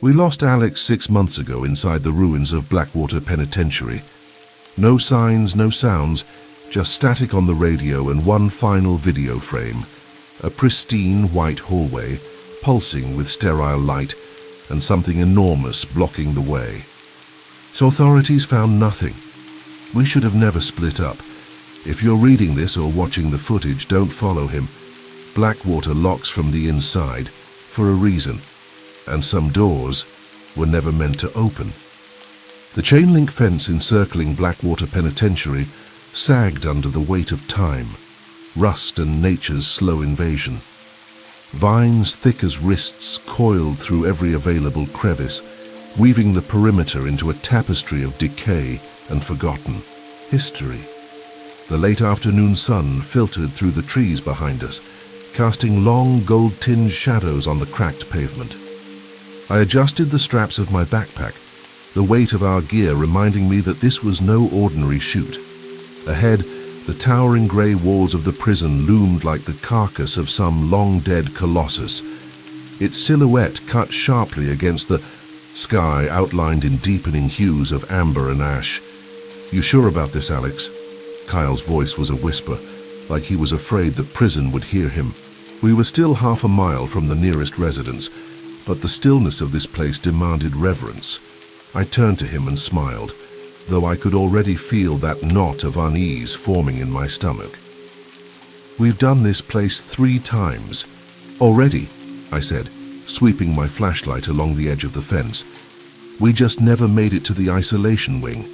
We lost Alex 6 months ago inside the ruins of Blackwater Penitentiary. No signs, no sounds, just static on the radio and one final video frame. A pristine white hallway, pulsing with sterile light, and something enormous blocking the way. So authorities found nothing. We should have never split up. If you're reading this or watching the footage, don't follow him. Blackwater locks from the inside, for a reason, and some doors were never meant to open. The chain-link fence encircling Blackwater Penitentiary sagged under the weight of time, rust and nature's slow invasion. Vines thick as wrists coiled through every available crevice, weaving the perimeter into a tapestry of decay and forgotten history. The late afternoon sun filtered through the trees behind us, casting long gold-tinged shadows on the cracked pavement. I adjusted the straps of my backpack, the weight of our gear reminding me that this was no ordinary shoot. Ahead, the towering grey walls of the prison loomed like the carcass of some long-dead colossus, its silhouette cut sharply against the sky outlined in deepening hues of amber and ash. "You sure about this, Alex?" Kyle's voice was a whisper, like he was afraid the prison would hear him. We were still half a mile from the nearest residence, but the stillness of this place demanded reverence. I turned to him and smiled, though I could already feel that knot of unease forming in my stomach. "We've done this place 3 times. Already," I said, sweeping my flashlight along the edge of the fence. "We just never made it to the isolation wing."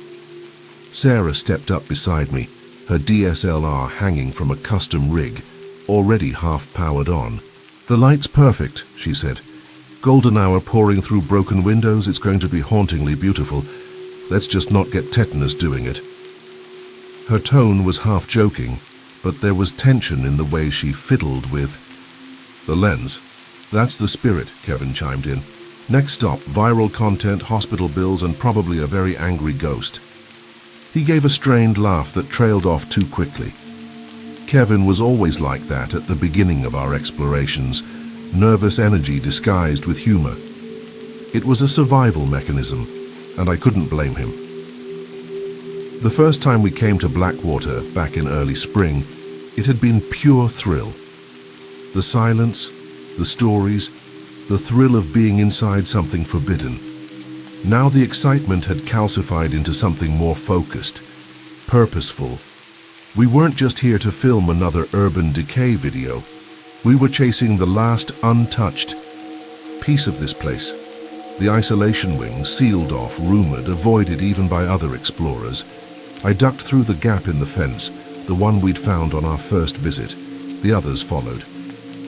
Sarah stepped up beside me, her DSLR hanging from a custom rig, already half powered on. "The light's perfect," she said. "Golden hour pouring through broken windows, it's going to be hauntingly beautiful. Let's just not get tetanus doing it." Her tone was half joking, but there was tension in the way she fiddled with the lens. "That's the spirit," Kevin chimed in. "Next stop, viral content, hospital bills, and probably a very angry ghost." He gave a strained laugh that trailed off too quickly. Kevin was always like that at the beginning of our explorations, nervous energy disguised with humor. It was a survival mechanism, and I couldn't blame him. The first time we came to Blackwater, back in early spring, it had been pure thrill. The silence, the stories, the thrill of being inside something forbidden. Now the excitement had calcified into something more focused, purposeful. We weren't just here to film another urban decay video. We were chasing the last untouched piece of this place. The isolation wing, sealed off, rumored, avoided even by other explorers. I ducked through the gap in the fence, the one we'd found on our first visit. The others followed.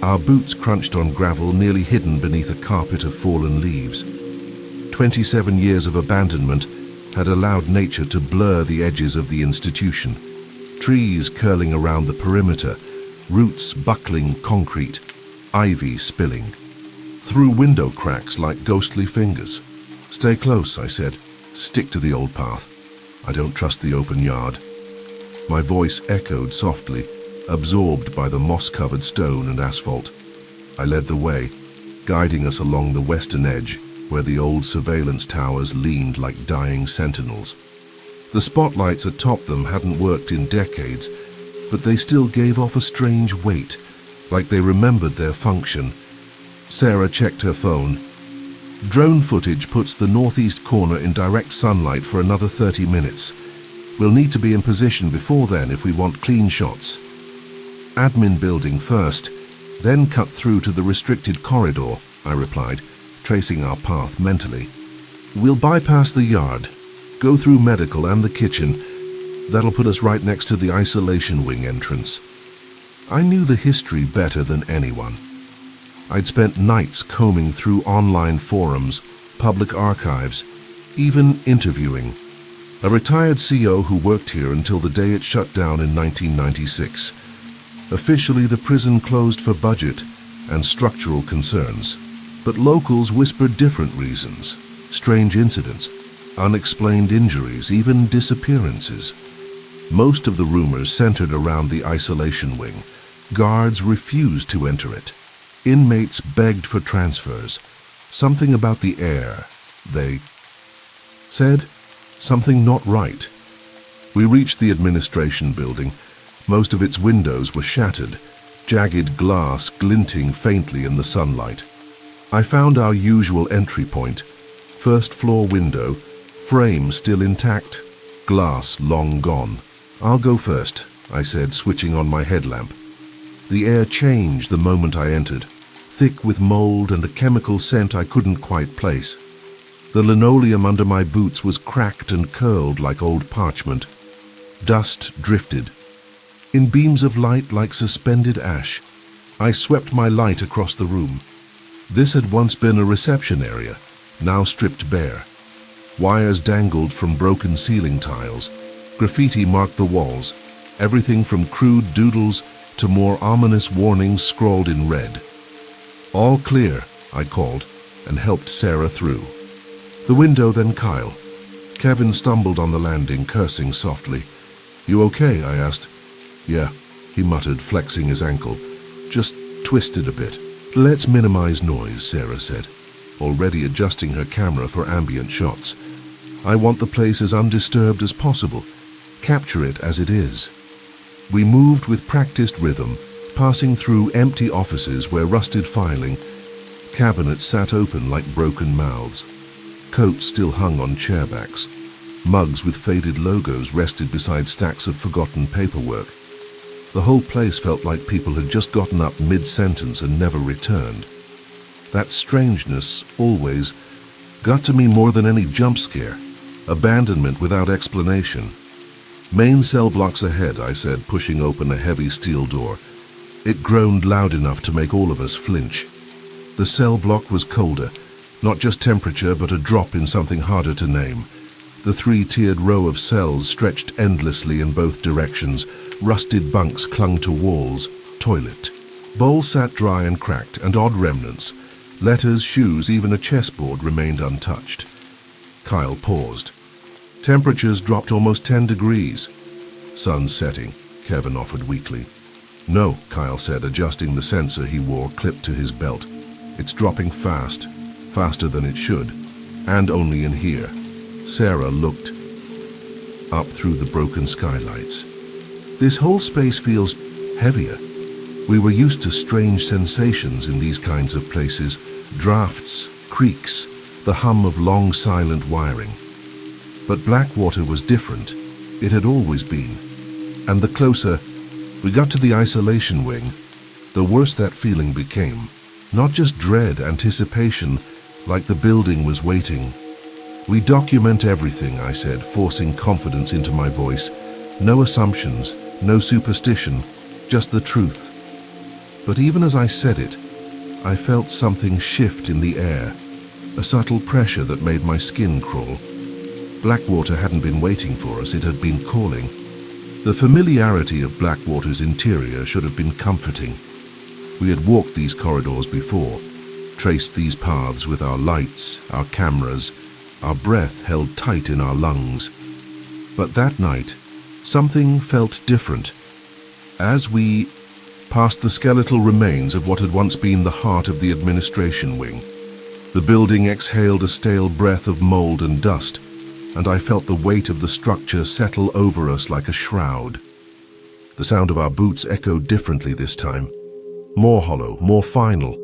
Our boots crunched on gravel nearly hidden beneath a carpet of fallen leaves. 27 years of abandonment had allowed nature to blur the edges of the institution. Trees curling around the perimeter, roots buckling concrete, ivy spilling. Through window cracks like ghostly fingers. "Stay close," I said. "Stick to the old path. I don't trust the open yard." My voice echoed softly, absorbed by the moss-covered stone and asphalt. I led the way, guiding us along the western edge, where the old surveillance towers leaned like dying sentinels. The spotlights atop them hadn't worked in decades, but they still gave off a strange weight, like they remembered their function. Sarah checked her phone. "Drone footage puts the northeast corner in direct sunlight for another 30 minutes. We'll need to be in position before then if we want clean shots. Admin building first, then cut through to the restricted corridor," I replied, tracing our path mentally. "We'll bypass the yard, go through medical and the kitchen. That'll put us right next to the isolation wing entrance." I knew the history better than anyone. I'd spent nights combing through online forums, public archives, even interviewing a retired CO who worked here until the day it shut down in 1996. Officially, the prison closed for budget and structural concerns, but locals whispered different reasons: strange incidents, unexplained injuries, even disappearances. Most of the rumors centered around the isolation wing. Guards refused to enter it. Inmates begged for transfers. Something about the air, they said. Something not right. We reached the administration building. Most of its windows were shattered, jagged glass glinting faintly in the sunlight. I found our usual entry point. First floor window, frame still intact, glass long gone. "I'll go first," I said, switching on my headlamp. The air changed the moment I entered, thick with mold and a chemical scent I couldn't quite place. The linoleum under my boots was cracked and curled like old parchment. Dust drifted. In beams of light like suspended ash, I swept my light across the room. This had once been a reception area, now stripped bare. Wires dangled from broken ceiling tiles. Graffiti marked the walls, everything from crude doodles to more ominous warnings scrawled in red. "All clear," I called, and helped Sarah through. The window, then Kyle. Kevin stumbled on the landing, cursing softly. "You okay?" I asked. "Yeah," he muttered, flexing his ankle. "Just twisted a bit." "Let's minimize noise," Sarah said, already adjusting her camera for ambient shots. "I want the place as undisturbed as possible. Capture it as it is." We moved with practiced rhythm, passing through empty offices where rusted filing, cabinets sat open like broken mouths. Coats still hung on chairbacks. Mugs with faded logos rested beside stacks of forgotten paperwork. The whole place felt like people had just gotten up mid-sentence and never returned. That strangeness always got to me more than any jump scare. Abandonment without explanation. "Main cell blocks ahead," I said, pushing open a heavy steel door. It groaned loud enough to make all of us flinch. The cell block was colder, not just temperature, but a drop in something harder to name. The three-tiered row of cells stretched endlessly in both directions. Rusted bunks clung to walls. Toilet. Bowls sat dry and cracked, and odd remnants. Letters, shoes, even a chessboard remained untouched. Kyle paused. "Temperatures dropped almost 10 degrees. "Sun's setting," Kevin offered weakly. "No," Kyle said, adjusting the sensor he wore clipped to his belt. "It's dropping fast, faster than it should, and only in here." Sarah looked up through the broken skylights. "This whole space feels heavier. We were used to strange sensations in these kinds of places, drafts, creaks, the hum of long silent wiring. But Blackwater was different. It had always been. And the closer we got to the isolation wing, the worse that feeling became. Not just dread, anticipation, like the building was waiting. "We document everything," I said, forcing confidence into my voice. "No assumptions, no superstition, just the truth." But even as I said it, I felt something shift in the air, a subtle pressure that made my skin crawl. Blackwater hadn't been waiting for us, it had been calling. The familiarity of Blackwater's interior should have been comforting. We had walked these corridors before, traced these paths with our lights, our cameras, our breath held tight in our lungs. But that night, something felt different. As we passed the skeletal remains of what had once been the heart of the administration wing, the building exhaled a stale breath of mold and dust, and I felt the weight of the structure settle over us like a shroud. The sound of our boots echoed differently this time. More hollow, more final.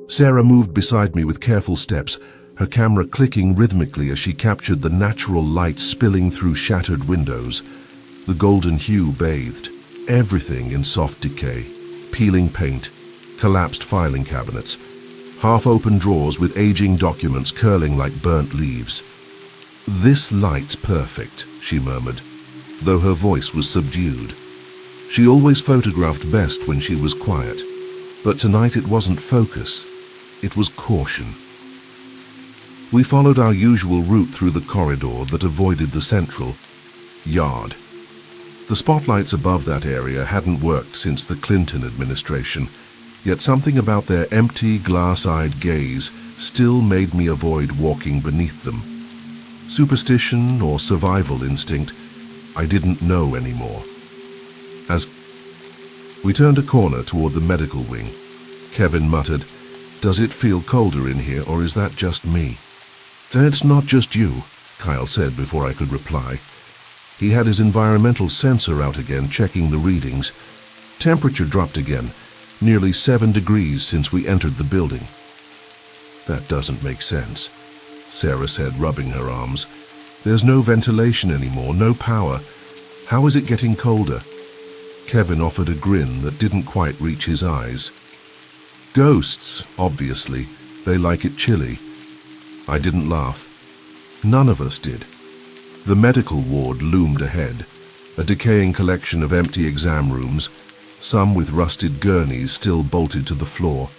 Sarah moved beside me with careful steps, her camera clicking rhythmically as she captured the natural light spilling through shattered windows. The golden hue bathed everything in soft decay. Peeling paint, collapsed filing cabinets, half-open drawers with aging documents curling like burnt leaves. "This light's perfect," she murmured, though her voice was subdued. She always photographed best when she was quiet, but tonight it wasn't focus, it was caution. We followed our usual route through the corridor that avoided the central yard. The spotlights above that area hadn't worked since the Clinton administration, yet something about their empty, glass-eyed gaze still made me avoid walking beneath them. Superstition or survival instinct, I didn't know anymore. As we turned a corner toward the medical wing, Kevin muttered, Does it feel colder in here, or is that just me? It's not just you, Kyle said before I could reply. He had his environmental sensor out again, checking the readings. Temperature dropped again, nearly 7 degrees since we entered the building. That doesn't make sense, Sarah said, rubbing her arms. There's no ventilation anymore, no power. How is it getting colder? Kevin offered a grin that didn't quite reach his eyes. Ghosts, obviously. They like it chilly. I didn't laugh. None of us did. The medical ward loomed ahead, a decaying collection of empty exam rooms, some with rusted gurneys still bolted to the floor.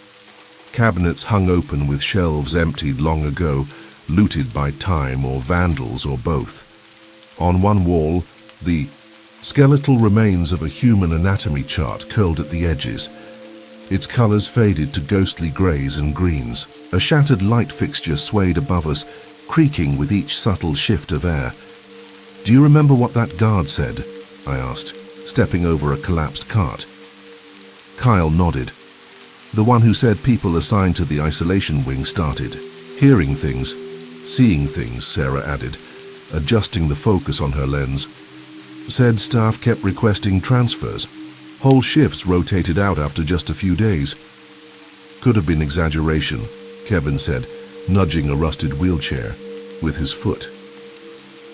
Cabinets hung open with shelves emptied long ago, looted by time or vandals or both. On one wall, the skeletal remains of a human anatomy chart curled at the edges. Its colors faded to ghostly grays and greens. A shattered light fixture swayed above us, creaking with each subtle shift of air. Do you remember what that guard said? I asked, stepping over a collapsed cart. Kyle nodded. The one who said people assigned to the isolation wing started hearing things, seeing things, Sarah added, adjusting the focus on her lens. Said staff kept requesting transfers. Whole shifts rotated out after just a few days. Could have been exaggeration, Kevin said, nudging a rusted wheelchair with his foot.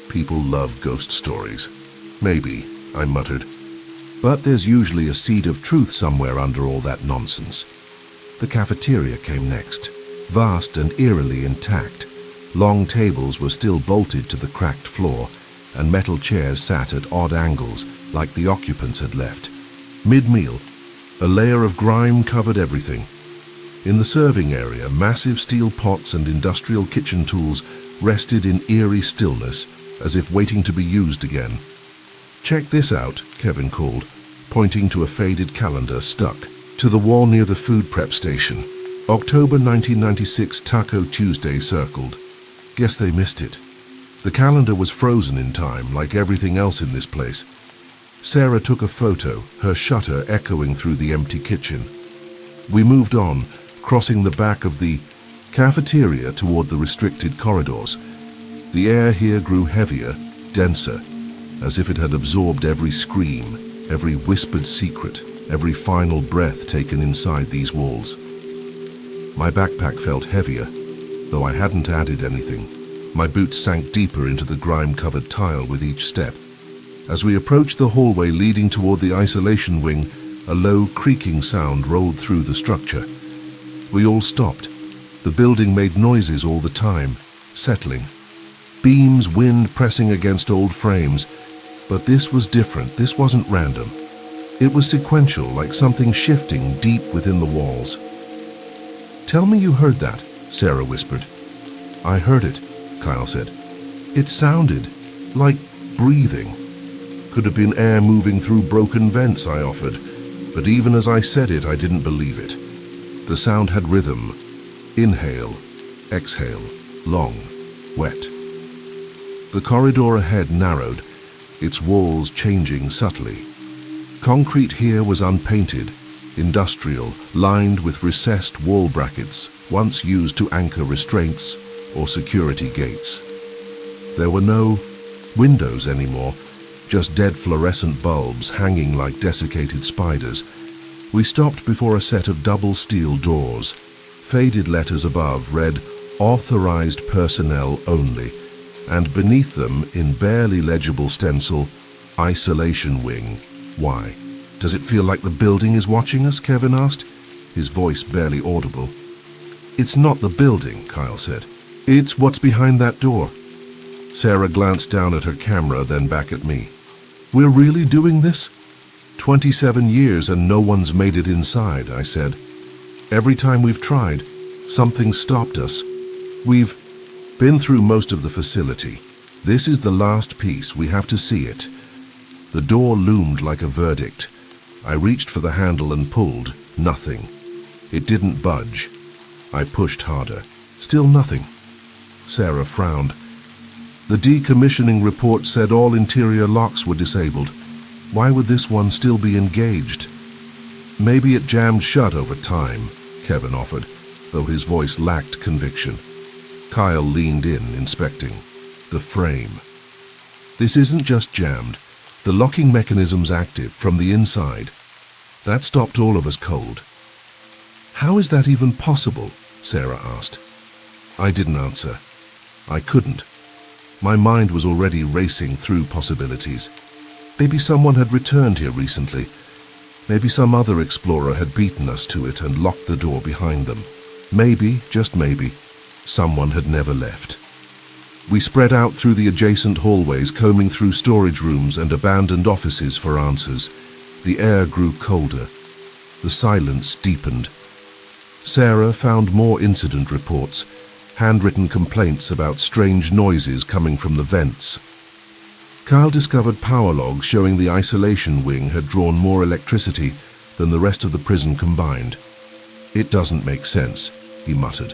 People love ghost stories. Maybe, I muttered. But there's usually a seed of truth somewhere under all that nonsense. The cafeteria came next, vast and eerily intact. Long tables were still bolted to the cracked floor, and metal chairs sat at odd angles like the occupants had left. Mid-meal, a layer of grime covered everything. In the serving area, massive steel pots and industrial kitchen tools rested in eerie stillness, as if waiting to be used again. Check this out, Kevin called, pointing to a faded calendar stuck to the wall near the food prep station. October 1996 Taco Tuesday circled. Guess they missed it. The calendar was frozen in time, like everything else in this place. Sarah took a photo, her shutter echoing through the empty kitchen. We moved on, crossing the back of the cafeteria toward the restricted corridors. The air here grew heavier, denser, as if it had absorbed every scream, every whispered secret, every final breath taken inside these walls. My backpack felt heavier, though I hadn't added anything. My boots sank deeper into the grime-covered tile with each step. As we approached the hallway leading toward the isolation wing, a low creaking sound rolled through the structure. We all stopped. The building made noises all the time, settling. Beams, wind pressing against old frames. But this was different. This wasn't random. It was sequential, like something shifting deep within the walls. Tell me you heard that, Sarah whispered. I heard it, Kyle said. It sounded like breathing. Could have been air moving through broken vents, I offered, but even as I said it, I didn't believe it. The sound had rhythm. Inhale, exhale, long, wet. The corridor ahead narrowed, its walls changing subtly. Concrete here was unpainted, industrial, lined with recessed wall brackets, once used to anchor restraints or security gates. There were no windows anymore, just dead fluorescent bulbs hanging like desiccated spiders. We stopped before a set of double steel doors. Faded letters above read, "Authorized personnel only," and beneath them, in barely legible stencil, "Isolation Wing." Why? Does it feel like the building is watching us? Kevin asked, his voice barely audible. It's not the building, Kyle said. It's what's behind that door. Sarah glanced down at her camera, then back at me. We're really doing this? 27 years and no one's made it inside, I said. Every time we've tried, something stopped us. We've been through most of the facility. This is the last piece. We have to see it. The door loomed like a verdict. I reached for the handle and pulled. Nothing. It didn't budge. I pushed harder. Still nothing. Sarah frowned. The decommissioning report said all interior locks were disabled. Why would this one still be engaged? Maybe it jammed shut over time, Kevin offered. though his voice lacked conviction. Kyle leaned in, inspecting. The frame. This isn't just jammed. The locking mechanism's active from the inside. That stopped all of us cold. How is that even possible? Sarah asked. I didn't answer. I couldn't. My mind was already racing through possibilities. Maybe someone had returned here recently. Maybe some other explorer had beaten us to it and locked the door behind them. Maybe, just maybe, someone had never left. We spread out through the adjacent hallways, combing through storage rooms and abandoned offices for answers. The air grew colder. The silence deepened. Sarah found more incident reports, handwritten complaints about strange noises coming from the vents. Kyle discovered power logs showing the isolation wing had drawn more electricity than the rest of the prison combined. It doesn't make sense, he muttered.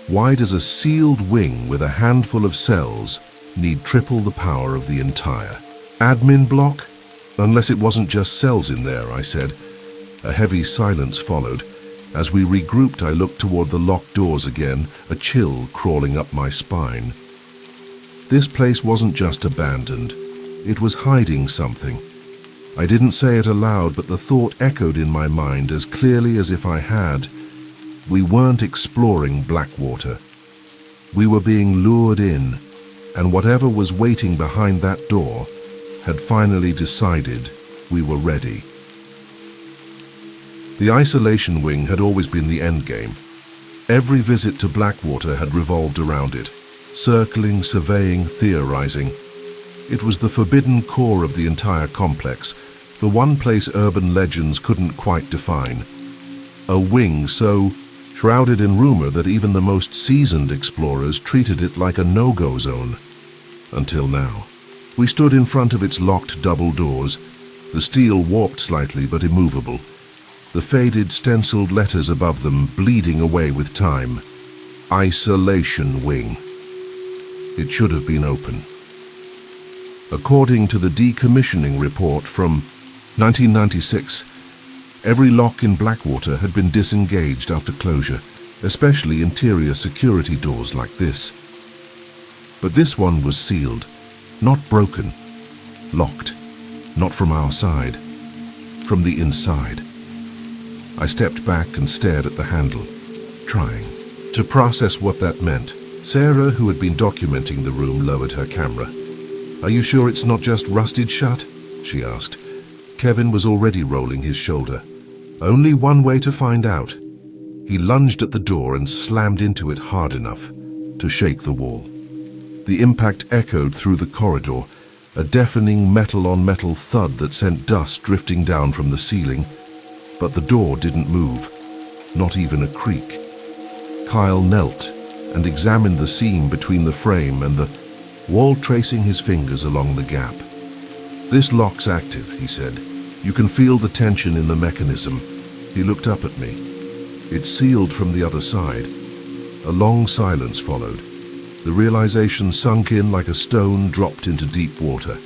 Why does a sealed wing with a handful of cells need triple the power of the entire admin block? Unless it wasn't just cells in there, I said. A heavy silence followed. As we regrouped, I looked toward the locked doors again, a chill crawling up my spine. This place wasn't just abandoned. It was hiding something. I didn't say it aloud, but the thought echoed in my mind as clearly as if I had. We weren't exploring Blackwater. We were being lured in, and whatever was waiting behind that door had finally decided we were ready. The isolation wing had always been the endgame. Every visit to Blackwater had revolved around it, circling, surveying, theorizing. It was the forbidden core of the entire complex, the one place urban legends couldn't quite define. A wing so shrouded in rumor that even the most seasoned explorers treated it like a no-go zone. Until now. We stood in front of its locked double doors, the steel warped slightly but immovable, the faded stenciled letters above them bleeding away with time. Isolation wing. It should have been open. According to the decommissioning report from 1996, every lock in Blackwater had been disengaged after closure, especially interior security doors like this. But this one was sealed, not broken, locked, not from our side, from the inside. I stepped back and stared at the handle, trying to process what that meant. Sarah, who had been documenting the room, lowered her camera. "Are you sure it's not just rusted shut?" she asked. Kevin was already rolling his shoulder. "Only one way to find out." He lunged at the door and slammed into it hard enough to shake the wall. The impact echoed through the corridor, a deafening metal-on-metal thud that sent dust drifting down from the ceiling. But the door didn't move, not even a creak. Kyle knelt and examined the seam between the frame and the wall, tracing his fingers along the gap. "This lock's active," he said. "You can feel the tension in the mechanism." He looked up at me. "It's sealed from the other side." A long silence followed. The realization sunk in like a stone dropped into deep water.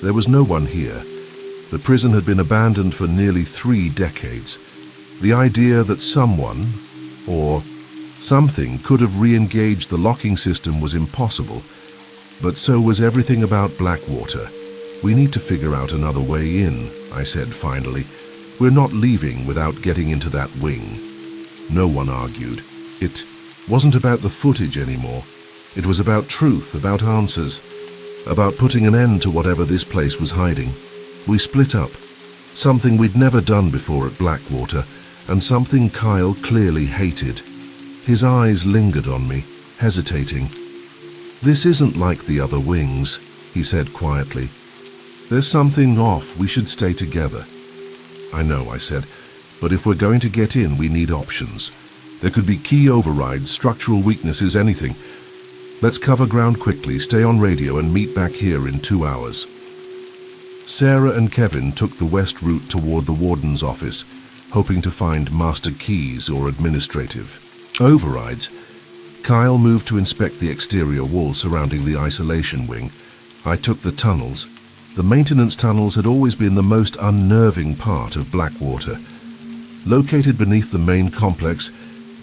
There was no one here. The prison had been abandoned for nearly 3 decades. The idea that someone, or something, could have re-engaged the locking system was impossible. But so was everything about Blackwater. "We need to figure out another way in," I said finally. "We're not leaving without getting into that wing." No one argued. It wasn't about the footage anymore. It was about truth, about answers, about putting an end to whatever this place was hiding. We split up, something we'd never done before at Blackwater, and something Kyle clearly hated. His eyes lingered on me, hesitating. "This isn't like the other wings," he said quietly. "There's something off. We should stay together." "I know," I said, "but if we're going to get in, we need options. There could be key overrides, structural weaknesses, anything. Let's cover ground quickly, stay on radio, and meet back here in 2 hours." Sarah and Kevin took the west route toward the warden's office, hoping to find master keys or administrative overrides. Kyle moved to inspect the exterior wall surrounding the isolation wing. I took the tunnels. The maintenance tunnels had always been the most unnerving part of Blackwater. Located beneath the main complex,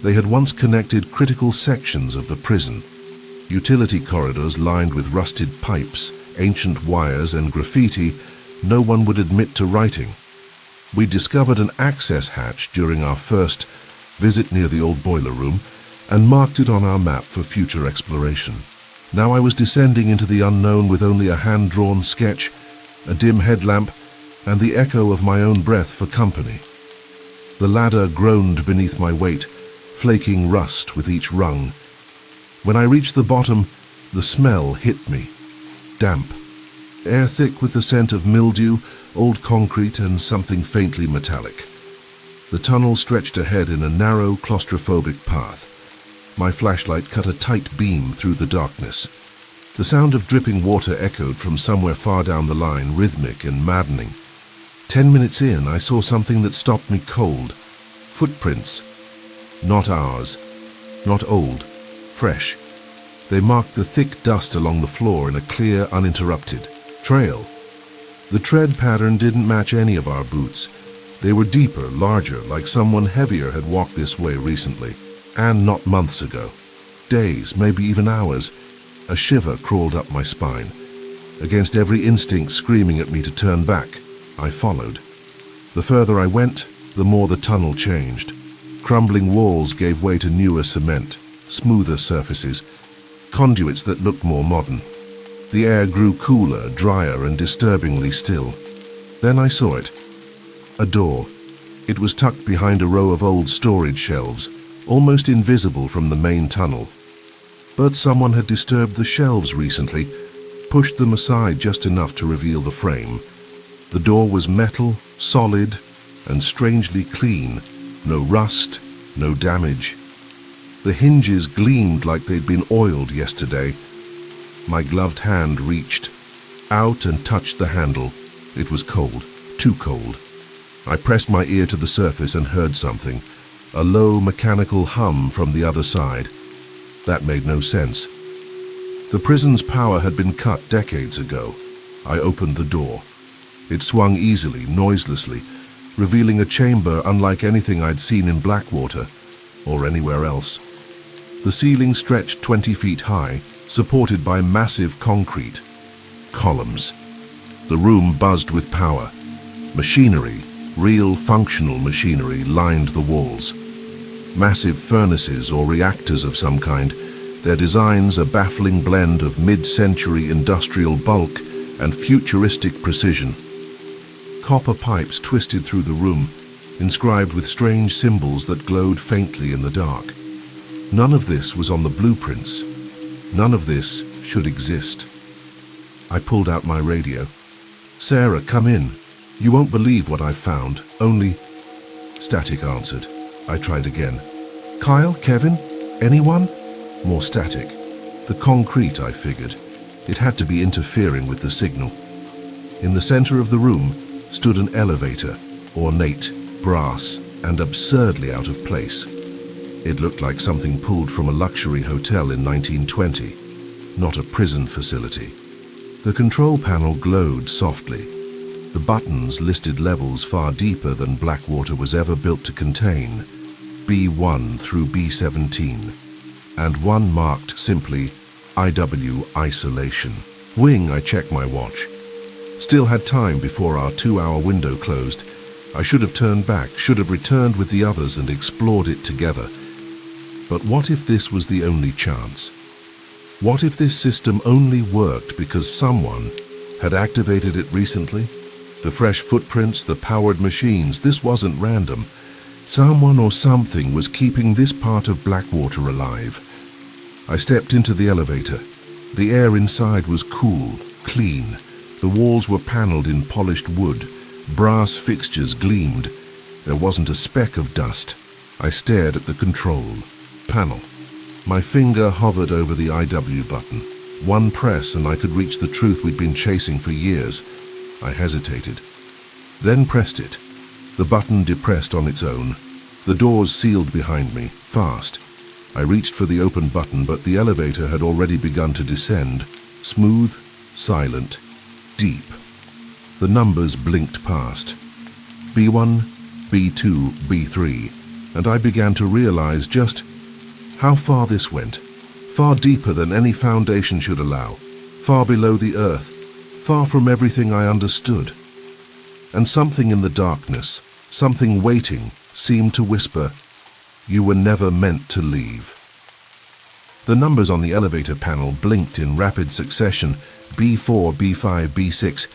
They had once connected critical sections of the prison. Utility corridors lined with rusted pipes, ancient wires, and graffiti no one would admit to writing. We discovered an access hatch during our first visit near the old boiler room and marked it on our map for future exploration. Now I was descending into the unknown with only a hand-drawn sketch, a dim headlamp, and the echo of my own breath for company. The ladder groaned beneath my weight, flaking rust with each rung. When I reached the bottom, the smell hit me. Damp. Air thick with the scent of mildew, old concrete, and something faintly metallic. The tunnel stretched ahead in a narrow, claustrophobic path. My flashlight cut a tight beam through the darkness. The sound of dripping water echoed from somewhere far down the line, rhythmic and maddening. 10 minutes in, I saw something that stopped me cold. Footprints. Not ours. Not old. Fresh. They marked the thick dust along the floor in a clear, uninterrupted trail. The tread pattern didn't match any of our boots. They were deeper, larger, like someone heavier had walked this way recently. And not months ago. Days, maybe even hours. A shiver crawled up my spine. Against every instinct screaming at me to turn back, I followed. The further I went, the more the tunnel changed. Crumbling walls gave way to newer cement, smoother surfaces, conduits that looked more modern. The air grew cooler, drier, and disturbingly still. Then I saw it. A door. It was tucked behind a row of old storage shelves, almost invisible from the main tunnel. But someone had disturbed the shelves recently, pushed them aside just enough to reveal the frame. The door was metal, solid, and strangely clean. No rust, no damage. The hinges gleamed like they'd been oiled yesterday. My gloved hand reached out and touched the handle. It was cold, too cold. I pressed my ear to the surface and heard something, a low mechanical hum from the other side. That made no sense. The prison's power had been cut decades ago. I opened the door. It swung easily, noiselessly, revealing a chamber unlike anything I'd seen in Blackwater or anywhere else. The ceiling stretched 20 feet high, supported by massive concrete columns. The room buzzed with power. Machinery, real functional machinery, lined the walls. Massive furnaces or reactors of some kind, their designs a baffling blend of mid-century industrial bulk and futuristic precision. Copper pipes twisted through the room, inscribed with strange symbols that glowed faintly in the dark. None of this was on the blueprints. None of this should exist. I pulled out my radio. "Sarah, come in. You won't believe what I've found. Only..." Static answered. I tried again. "Kyle? Kevin? Anyone?" More static. The concrete, I figured. It had to be interfering with the signal. In the center of the room stood an elevator, ornate, brass, and absurdly out of place. It looked like something pulled from a luxury hotel in 1920, not a prison facility. The control panel glowed softly. The buttons listed levels far deeper than Blackwater was ever built to contain, B1 through B17, and one marked simply IW Isolation. Wing, I checked my watch. Still had time before our 2-hour window closed. I should have turned back, should have returned with the others and explored it together. But what if this was the only chance? What if this system only worked because someone had activated it recently? The fresh footprints, the powered machines, this wasn't random. Someone or something was keeping this part of Blackwater alive. I stepped into the elevator. The air inside was cool, clean. The walls were paneled in polished wood. Brass fixtures gleamed. There wasn't a speck of dust. I stared at the control panel. My finger hovered over the IW button. One press and I could reach the truth we'd been chasing for years. I hesitated, then pressed it. The button depressed on its own. The doors sealed behind me, fast. I reached for the open button, but the elevator had already begun to descend, smooth, silent, deep. The numbers blinked past. B1, B2, B3. and I began to realize just how far this went. Far deeper than any foundation should allow, far below the earth, far from everything I understood. And something in the darkness, something waiting, seemed to whisper, "You were never meant to leave." The numbers on the elevator panel blinked in rapid succession, B4, B5, B6,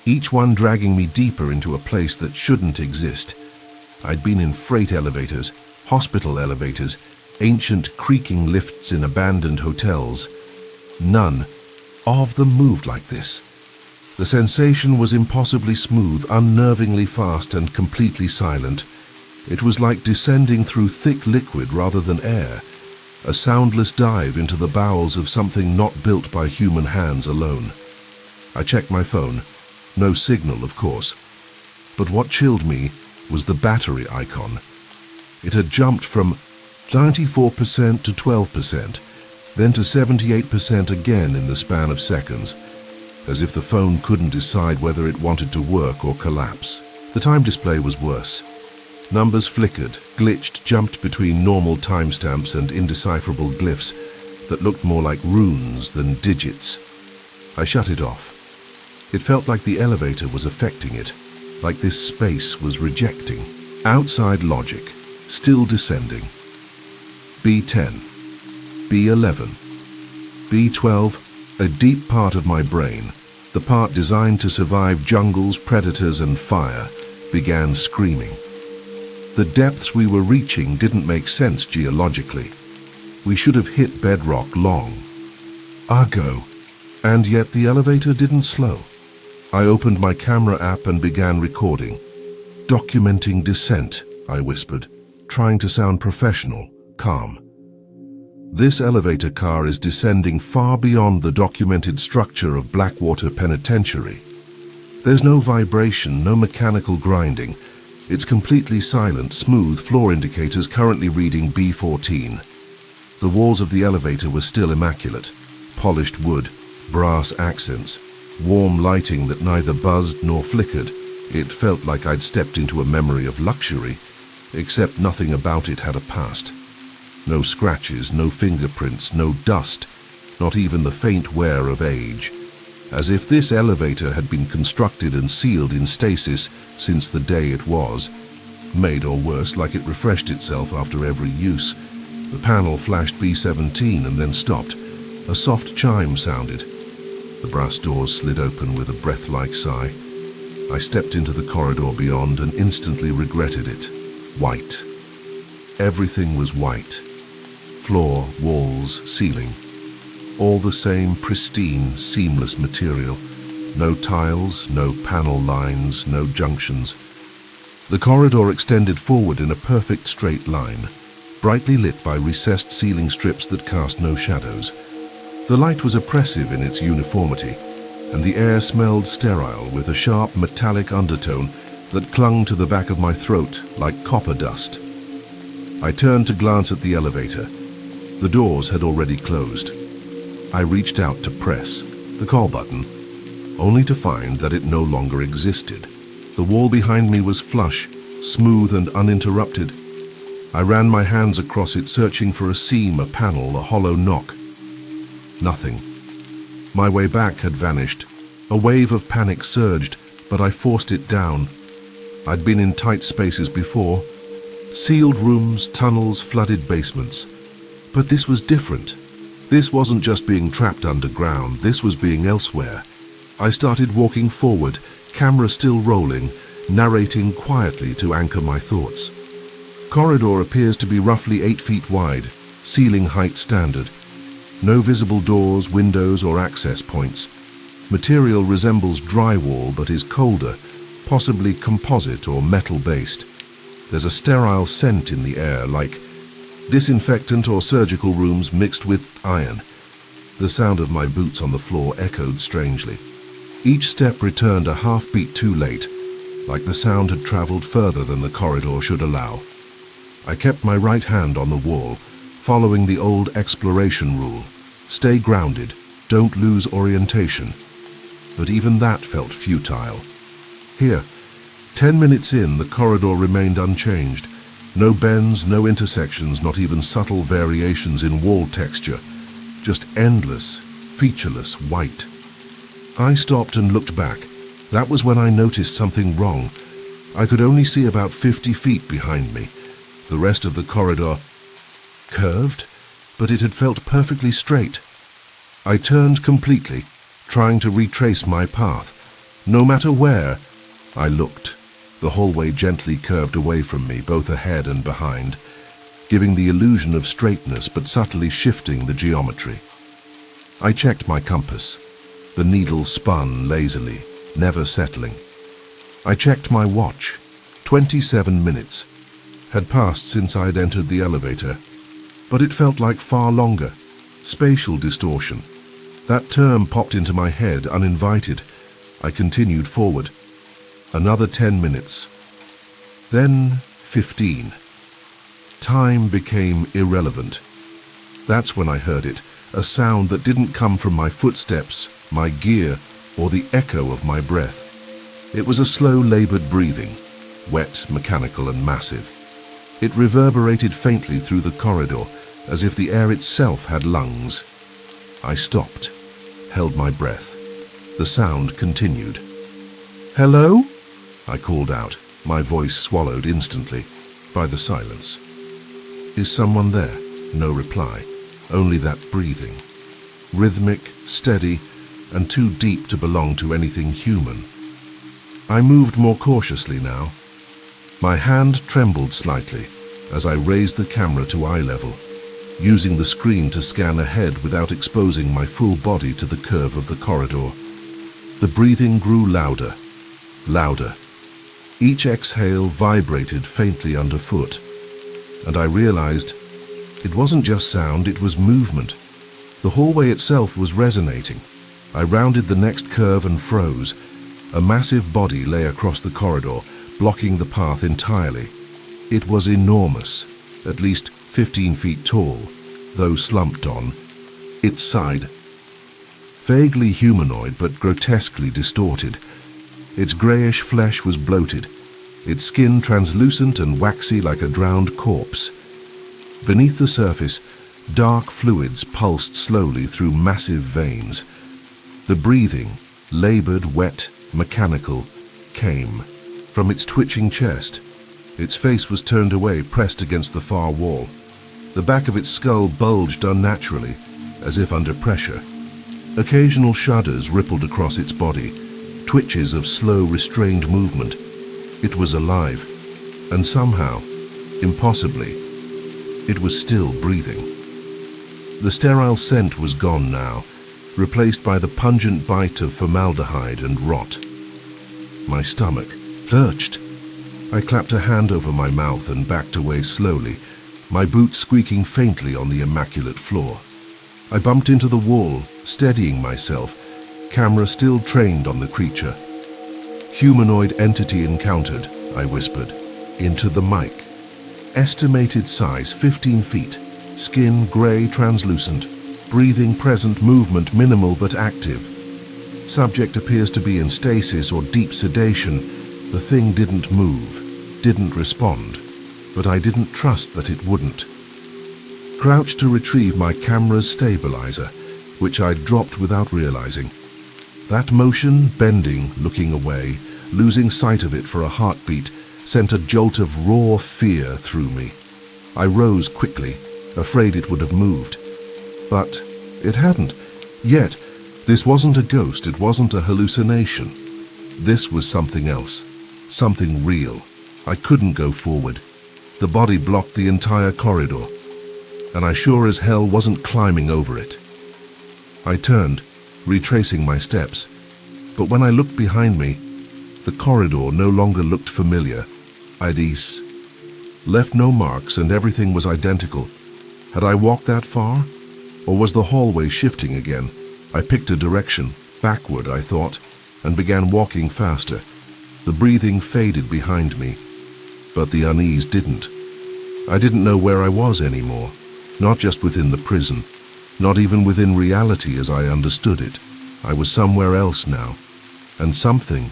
each one dragging me deeper into a place that shouldn't exist. I'd been in freight elevators, hospital elevators, ancient creaking lifts in abandoned hotels. None of them moved like this. The sensation was impossibly smooth, unnervingly fast, and completely silent. It was like descending through thick liquid rather than air, a soundless dive into the bowels of something not built by human hands alone. I checked my phone. No signal, of course. But what chilled me was the battery icon. It had jumped from 94% to 12%, then to 78% again in the span of seconds, as if the phone couldn't decide whether it wanted to work or collapse. The time display was worse. Numbers flickered, glitched, jumped between normal timestamps and indecipherable glyphs that looked more like runes than digits. I shut it off. It felt like the elevator was affecting it, like this space was rejecting. Outside logic, still descending. B10, B11, B12, a deep part of my brain, the part designed to survive jungles, predators, and fire, began screaming. The depths we were reaching didn't make sense geologically. We should have hit bedrock long ago, and yet the elevator didn't slow. I opened my camera app and began recording. "Documenting descent," I whispered, trying to sound professional, calm. This elevator car is descending far beyond the documented structure of Blackwater Penitentiary. There's no vibration, no mechanical grinding. It's completely silent, smooth, floor indicators currently reading B14. The walls of the elevator were still immaculate. Polished wood, brass accents, warm lighting that neither buzzed nor flickered. It felt like I'd stepped into a memory of luxury, except nothing about it had a past. No scratches, no fingerprints, no dust, not even the faint wear of age. As if this elevator had been constructed and sealed in stasis since the day it was. Made or worse, like it refreshed itself after every use. The panel flashed B17 and then stopped. A soft chime sounded. The brass doors slid open with a breath-like sigh. I stepped into the corridor beyond and instantly regretted it. White. Everything was white. Floor, walls, ceiling. All the same pristine, seamless material. No tiles, no panel lines, no junctions. The corridor extended forward in a perfect straight line, brightly lit by recessed ceiling strips that cast no shadows. The light was oppressive in its uniformity, and the air smelled sterile with a sharp metallic undertone that clung to the back of my throat like copper dust. I turned to glance at the elevator. The doors had already closed. I reached out to press the call button, only to find that it no longer existed. The wall behind me was flush, smooth and uninterrupted. I ran my hands across it, searching for a seam, a panel, a hollow knock. Nothing. My way back had vanished. A wave of panic surged, but I forced it down. I'd been in tight spaces before. Sealed rooms, tunnels, flooded basements. But this was different. This wasn't just being trapped underground, this was being elsewhere. I started walking forward, camera still rolling, narrating quietly to anchor my thoughts. Corridor appears to be roughly 8 feet wide, ceiling height standard. No visible doors, windows, or access points. Material resembles drywall but is colder, possibly composite or metal-based. There's a sterile scent in the air, like disinfectant or surgical rooms mixed with iron. The sound of my boots on the floor echoed strangely. Each step returned a half-beat too late, like the sound had traveled further than the corridor should allow. I kept my right hand on the wall, following the old exploration rule. Stay grounded, don't lose orientation. But even that felt futile. Here, 10 minutes in, the corridor remained unchanged. No bends, no intersections, not even subtle variations in wall texture. Just endless, featureless white. I stopped and looked back. That was when I noticed something wrong. I could only see about 50 feet behind me. The rest of the corridor curved, but it had felt perfectly straight. I turned completely, trying to retrace my path. No matter where I looked, the hallway gently curved away from me, both ahead and behind, giving the illusion of straightness but subtly shifting the geometry. I checked my compass. The needle spun lazily, never settling. I checked my watch. 27 minutes had passed since I'd entered the elevator, but it felt like far longer. Spatial distortion. That term popped into my head uninvited. I continued forward. Another 10 minutes. Then 15. Time became irrelevant. That's when I heard it, a sound that didn't come from my footsteps, my gear, or the echo of my breath. It was a slow, labored breathing, wet, mechanical, and massive. It reverberated faintly through the corridor, as if the air itself had lungs. I stopped, held my breath. The sound continued. "Hello?" I called out, my voice swallowed instantly by the silence. "Is someone there?" No reply, only that breathing. Rhythmic, steady, and too deep to belong to anything human. I moved more cautiously now. My hand trembled slightly as I raised the camera to eye level, using the screen to scan ahead without exposing my full body to the curve of the corridor. The breathing grew louder, louder. Each exhale vibrated faintly underfoot, and I realized it wasn't just sound, it was movement. The hallway itself was resonating. I rounded the next curve and froze. A massive body lay across the corridor, blocking the path entirely. It was enormous, at least 15 feet tall, though slumped on its side. Vaguely humanoid, but grotesquely distorted. Its greyish flesh was bloated, its skin translucent and waxy like a drowned corpse. Beneath the surface, dark fluids pulsed slowly through massive veins. The breathing, laboured, wet, mechanical, came from its twitching chest. Its face was turned away, pressed against the far wall. The back of its skull bulged unnaturally, as if under pressure. Occasional shudders rippled across its body, twitches of slow, restrained movement. It was alive, and somehow, impossibly, it was still breathing. The sterile scent was gone now, replaced by the pungent bite of formaldehyde and rot. My stomach lurched. I clapped a hand over my mouth and backed away slowly, my boots squeaking faintly on the immaculate floor. I bumped into the wall, steadying myself, camera still trained on the creature. "Humanoid entity encountered," I whispered, into the mic. Estimated size 15 feet, skin grey translucent, breathing present, movement minimal but active. Subject appears to be in stasis or deep sedation. The thing didn't move, didn't respond, but I didn't trust that it wouldn't. Crouched to retrieve my camera's stabilizer, which I'd dropped without realizing. That motion, bending, looking away, losing sight of it for a heartbeat, sent a jolt of raw fear through me. I rose quickly, afraid it would have moved. But it hadn't. Yet, this wasn't a ghost, it wasn't a hallucination. This was something else, something real. I couldn't go forward. The body blocked the entire corridor, and I sure as hell wasn't climbing over it. I turned, retracing my steps, but when I looked behind me, the corridor no longer looked familiar. I'd left no marks and everything was identical. Had I walked that far? Or was the hallway shifting again? I picked a direction, backward, I thought, and began walking faster. The breathing faded behind me, but the unease didn't. I didn't know where I was anymore, not just within the prison, not even within reality as I understood it. I was somewhere else now, and something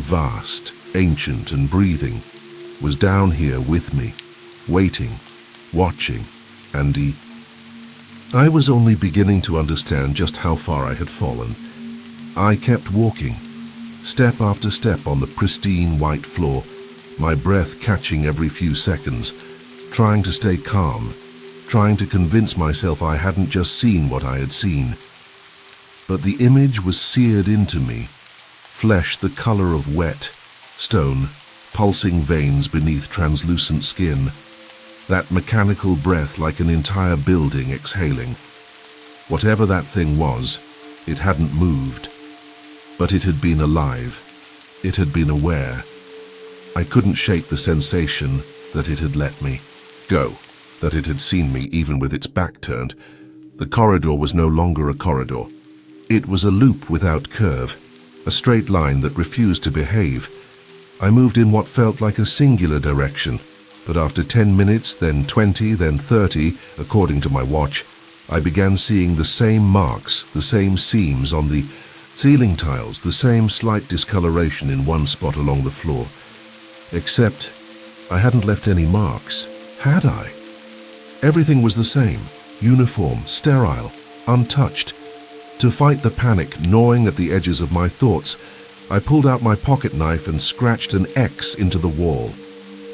vast, ancient and breathing, was down here with me, waiting, watching, and I was only beginning to understand just how far I had fallen. I kept walking, step after step on the pristine white floor, my breath catching every few seconds, trying to stay calm, trying to convince myself I hadn't just seen what I had seen. But the image was seared into me, flesh the color of wet, stone, pulsing veins beneath translucent skin, that mechanical breath like an entire building exhaling. Whatever that thing was, it hadn't moved, but it had been alive. It had been aware. I couldn't shake the sensation that it had let me go, that it had seen me even with its back turned. The corridor was no longer a corridor. It was a loop without curve, a straight line that refused to behave. I moved in what felt like a singular direction, but after 10 minutes, then 20, then 30, according to my watch, I began seeing the same marks, the same seams on the ceiling tiles, the same slight discoloration in one spot along the floor. Except I hadn't left any marks, had I? Everything was the same, uniform, sterile, untouched. To fight the panic gnawing at the edges of my thoughts, I pulled out my pocket knife and scratched an X into the wall.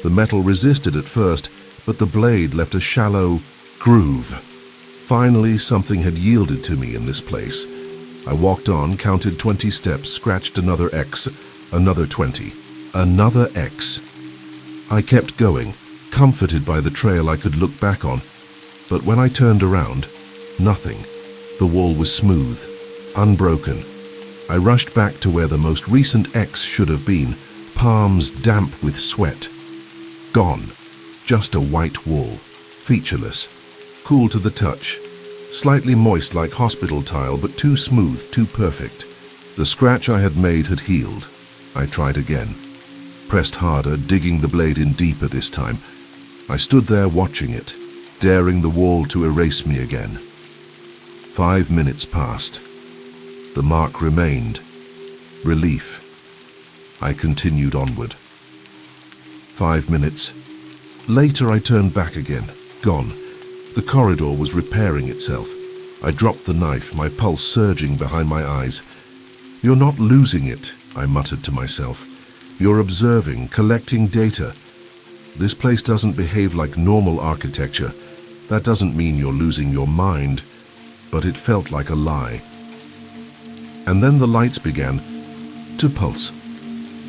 The metal resisted at first, but the blade left a shallow groove. Finally, something had yielded to me in this place. I walked on, counted 20 steps, scratched another X, another 20, another X. I kept going, comforted by the trail I could look back on, but when I turned around, nothing. The wall was smooth, unbroken. I rushed back to where the most recent X should have been, palms damp with sweat. Gone. Just a white wall, featureless, cool to the touch, slightly moist like hospital tile, but too smooth, too perfect. The scratch I had made had healed. I tried again, pressed harder, digging the blade in deeper this time. I stood there watching it, daring the wall to erase me again. 5 minutes passed. The mark remained. Relief. I continued onward. 5 minutes. Later I turned back again. Gone. The corridor was repairing itself. I dropped the knife, my pulse surging behind my eyes. "You're not losing it," I muttered to myself. "You're observing, collecting data. This place doesn't behave like normal architecture. That doesn't mean you're losing your mind." But it felt like a lie. And then the lights began to pulse.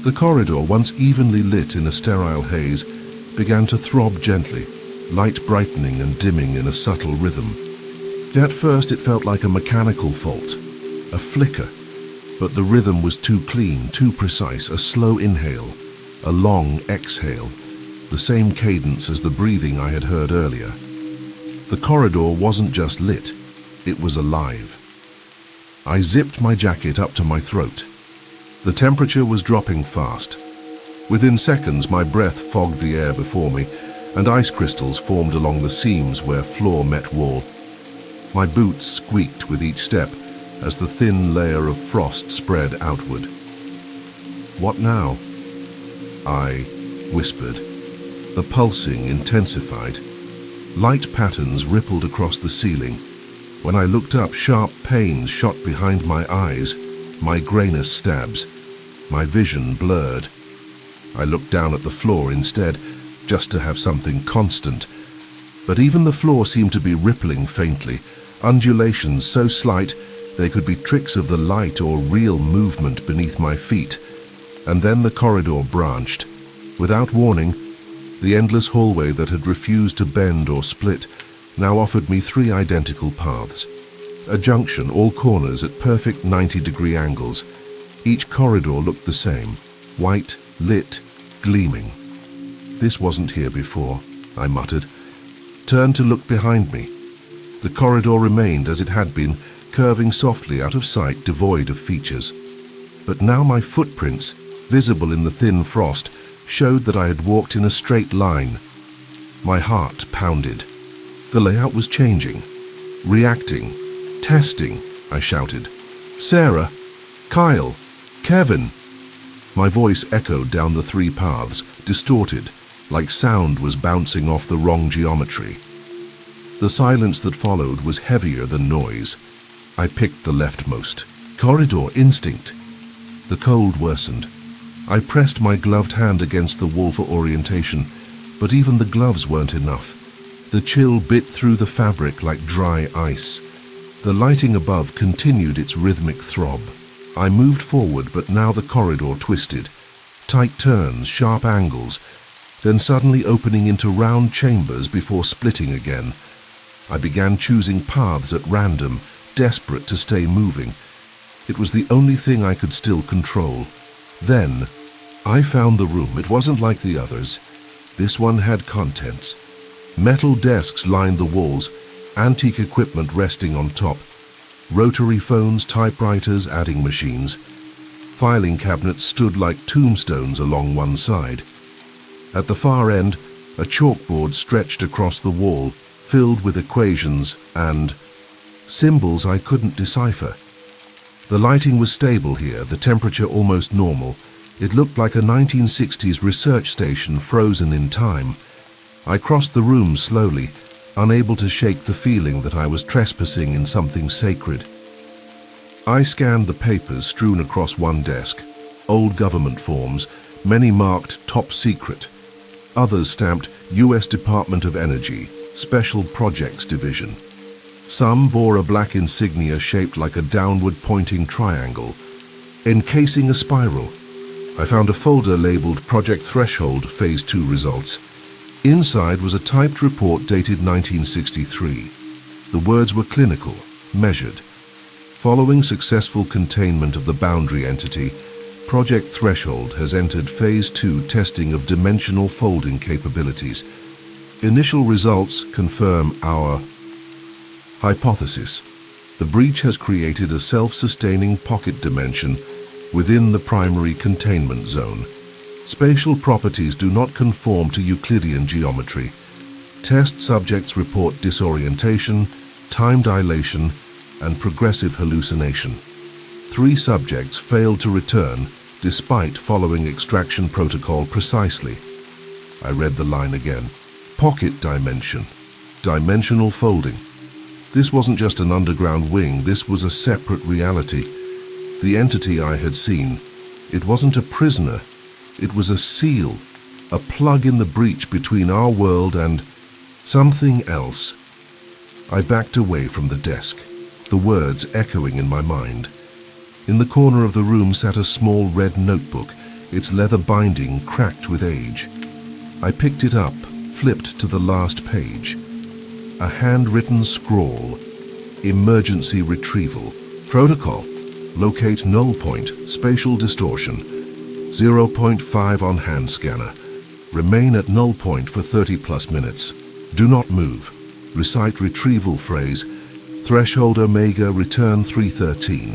The corridor, once evenly lit in a sterile haze, began to throb gently, light brightening and dimming in a subtle rhythm. At first it felt like a mechanical fault, a flicker, but the rhythm was too clean, too precise, a slow inhale, a long exhale, the same cadence as the breathing I had heard earlier. The corridor wasn't just lit, it was alive. I zipped my jacket up to my throat. The temperature was dropping fast. Within seconds, my breath fogged the air before me, and ice crystals formed along the seams where floor met wall. My boots squeaked with each step as the thin layer of frost spread outward. "What now?" I whispered. The pulsing intensified. Light patterns rippled across the ceiling. When I looked up, sharp pains shot behind my eyes, migrainous stabs. My vision blurred. I looked down at the floor instead, just to have something constant. But even the floor seemed to be rippling faintly, undulations so slight they could be tricks of the light or real movement beneath my feet. And then the corridor branched. Without warning, the endless hallway that had refused to bend or split now offered me 3 identical paths. A junction, all corners at perfect 90-degree angles. Each corridor looked the same, white, lit, gleaming. "This wasn't here before," I muttered. Turned to look behind me. The corridor remained as it had been, curving softly out of sight, devoid of features. But now my footprints, visible in the thin frost, showed that I had walked in a straight line. My heart pounded. The layout was changing, reacting, testing, I shouted. "Sarah! Kyle! Kevin!" My voice echoed down the 3 paths, distorted, like sound was bouncing off the wrong geometry. The silence that followed was heavier than noise. I picked the leftmost. Corridor instinct. The cold worsened. I pressed my gloved hand against the wall for orientation, but even the gloves weren't enough. The chill bit through the fabric like dry ice. The lighting above continued its rhythmic throb. I moved forward, but now the corridor twisted. Tight turns, sharp angles, then suddenly opening into round chambers before splitting again. I began choosing paths at random, desperate to stay moving. It was the only thing I could still control. Then, I found the room. It wasn't like the others. This one had contents. Metal desks lined the walls, antique equipment resting on top. Rotary phones, typewriters, adding machines. Filing cabinets stood like tombstones along one side. At the far end, a chalkboard stretched across the wall, filled with equations and symbols I couldn't decipher. The lighting was stable here, the temperature almost normal. It looked like a 1960s research station frozen in time. I crossed the room slowly, unable to shake the feeling that I was trespassing in something sacred. I scanned the papers strewn across one desk. Old government forms, many marked top secret. Others stamped U.S. Department of Energy, Special Projects Division. Some bore a black insignia shaped like a downward-pointing triangle, encasing a spiral. I found a folder labeled Project Threshold Phase 2 Results. Inside was a typed report dated 1963. The words were clinical, measured. Following successful containment of the boundary entity, Project Threshold has entered Phase 2 testing of dimensional folding capabilities. Initial results confirm our hypothesis. The breach has created a self-sustaining pocket dimension within the primary containment zone. Spatial properties do not conform to Euclidean geometry. Test subjects report disorientation, time dilation, and progressive hallucination. 3 subjects failed to return despite following extraction protocol precisely. I read the line again. Pocket dimension. Dimensional folding. This wasn't just an underground wing, this was a separate reality. The entity I had seen, it wasn't a prisoner, it was a seal, a plug in the breach between our world and something else. I backed away from the desk, the words echoing in my mind. In the corner of the room sat a small red notebook, its leather binding cracked with age. I picked it up, flipped to the last page. A handwritten scrawl. Emergency retrieval. Protocol. Locate null point, spatial distortion. 0.5 on hand scanner. Remain at null point for 30+ minutes. Do not move. Recite retrieval phrase. Threshold omega, return 313.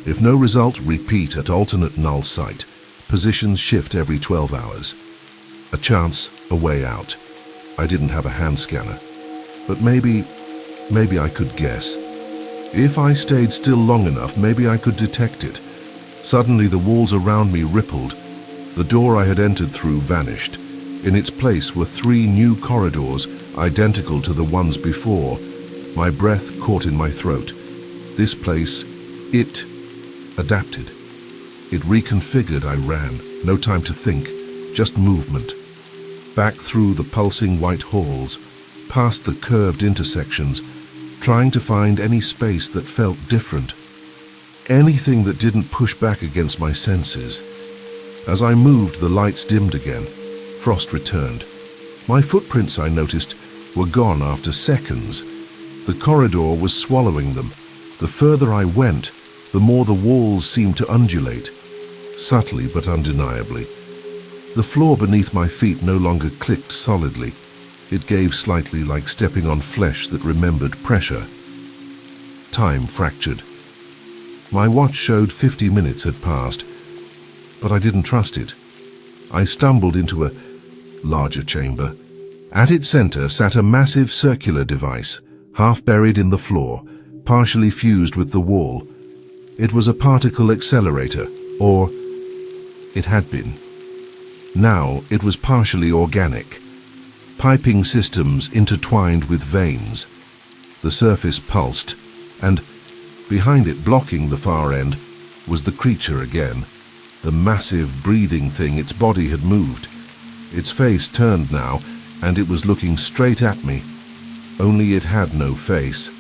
If no result, repeat at alternate null site. Positions shift every 12 hours. A chance, a way out. I didn't have a hand scanner. But maybe I could guess. If I stayed still long enough, maybe I could detect it. Suddenly the walls around me rippled. The door I had entered through vanished. In its place were 3 new corridors, identical to the ones before. My breath caught in my throat. This place, it adapted. It reconfigured. I ran. No time to think, just movement. Back through the pulsing white halls, past the curved intersections, trying to find any space that felt different. Anything that didn't push back against my senses. As I moved, the lights dimmed again. Frost returned. My footprints, I noticed, were gone after seconds. The corridor was swallowing them. The further I went, the more the walls seemed to undulate, subtly but undeniably. The floor beneath my feet no longer clicked solidly. It gave slightly, like stepping on flesh that remembered pressure. Time fractured. My watch showed 50 minutes had passed, but I didn't trust it. I stumbled into a larger chamber. At its center sat a massive circular device, half buried in the floor, partially fused with the wall. It was a particle accelerator, or it had been. Now it was partially organic, piping systems intertwined with veins. The surface pulsed, and behind it, blocking the far end, was the creature again. The massive, breathing thing. Its body had moved. Its face turned now, and it was looking straight at me. Only it had no face,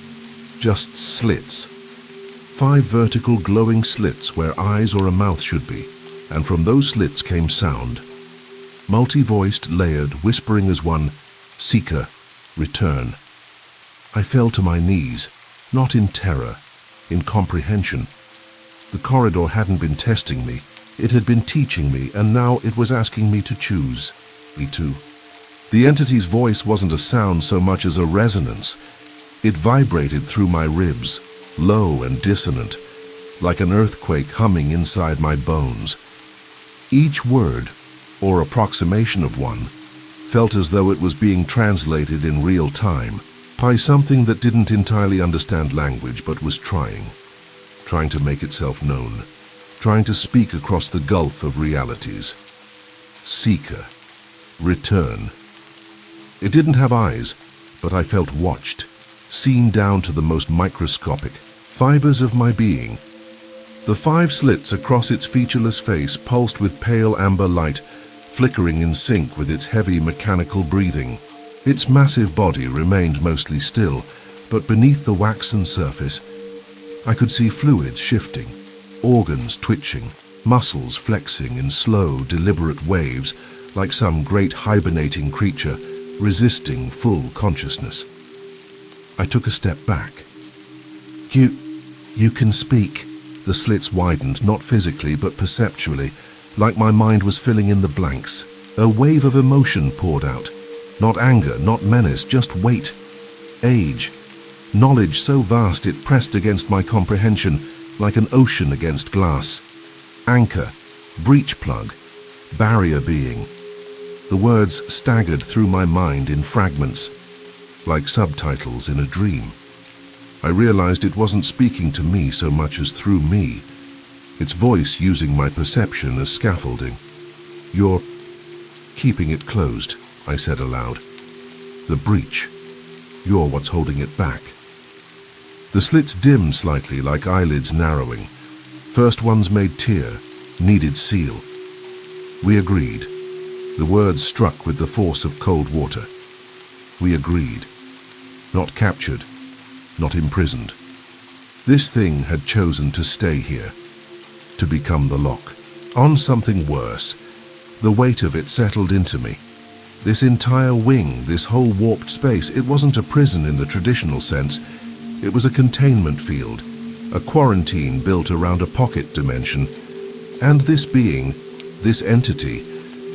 just slits. 5 vertical glowing slits where eyes or a mouth should be, and from those slits came sound. Multi-voiced, layered, whispering as one, "Seeker, return." I fell to my knees, not in terror, in comprehension. The corridor hadn't been testing me, it had been teaching me, and now it was asking me to choose. Me too. The entity's voice wasn't a sound so much as a resonance. It vibrated through my ribs, low and dissonant, like an earthquake humming inside my bones. Each word, or approximation of one, felt as though it was being translated in real time by something that didn't entirely understand language but was trying to make itself known, trying to speak across the gulf of realities. Seeker, return. It didn't have eyes, but I felt watched, seen down to the most microscopic fibers of my being. The 5 slits across its featureless face pulsed with pale amber light, flickering in sync with its heavy mechanical breathing. Its massive body remained mostly still, but beneath the waxen surface, I could see fluids shifting, organs twitching, muscles flexing in slow, deliberate waves, like some great hibernating creature resisting full consciousness. I took a step back. You can speak." The slits widened, not physically but perceptually, like my mind was filling in the blanks. A wave of emotion poured out. Not anger, not menace, just weight, age, knowledge so vast it pressed against my comprehension like an ocean against glass. Anchor, breach plug, barrier being. The words staggered through my mind in fragments, like subtitles in a dream. I realized it wasn't speaking to me so much as through me, its voice using my perception as scaffolding. "You're keeping it closed," I said aloud. "The breach. You're what's holding it back." The slits dimmed slightly, like eyelids narrowing. First ones made tear, needed seal. We agreed. The words struck with the force of cold water. We agreed. Not captured, not imprisoned. This thing had chosen to stay here, to become the lock. On something worse, the weight of it settled into me. This entire wing, this whole warped space, it wasn't a prison in the traditional sense. It was a containment field, a quarantine built around a pocket dimension. And this being, this entity,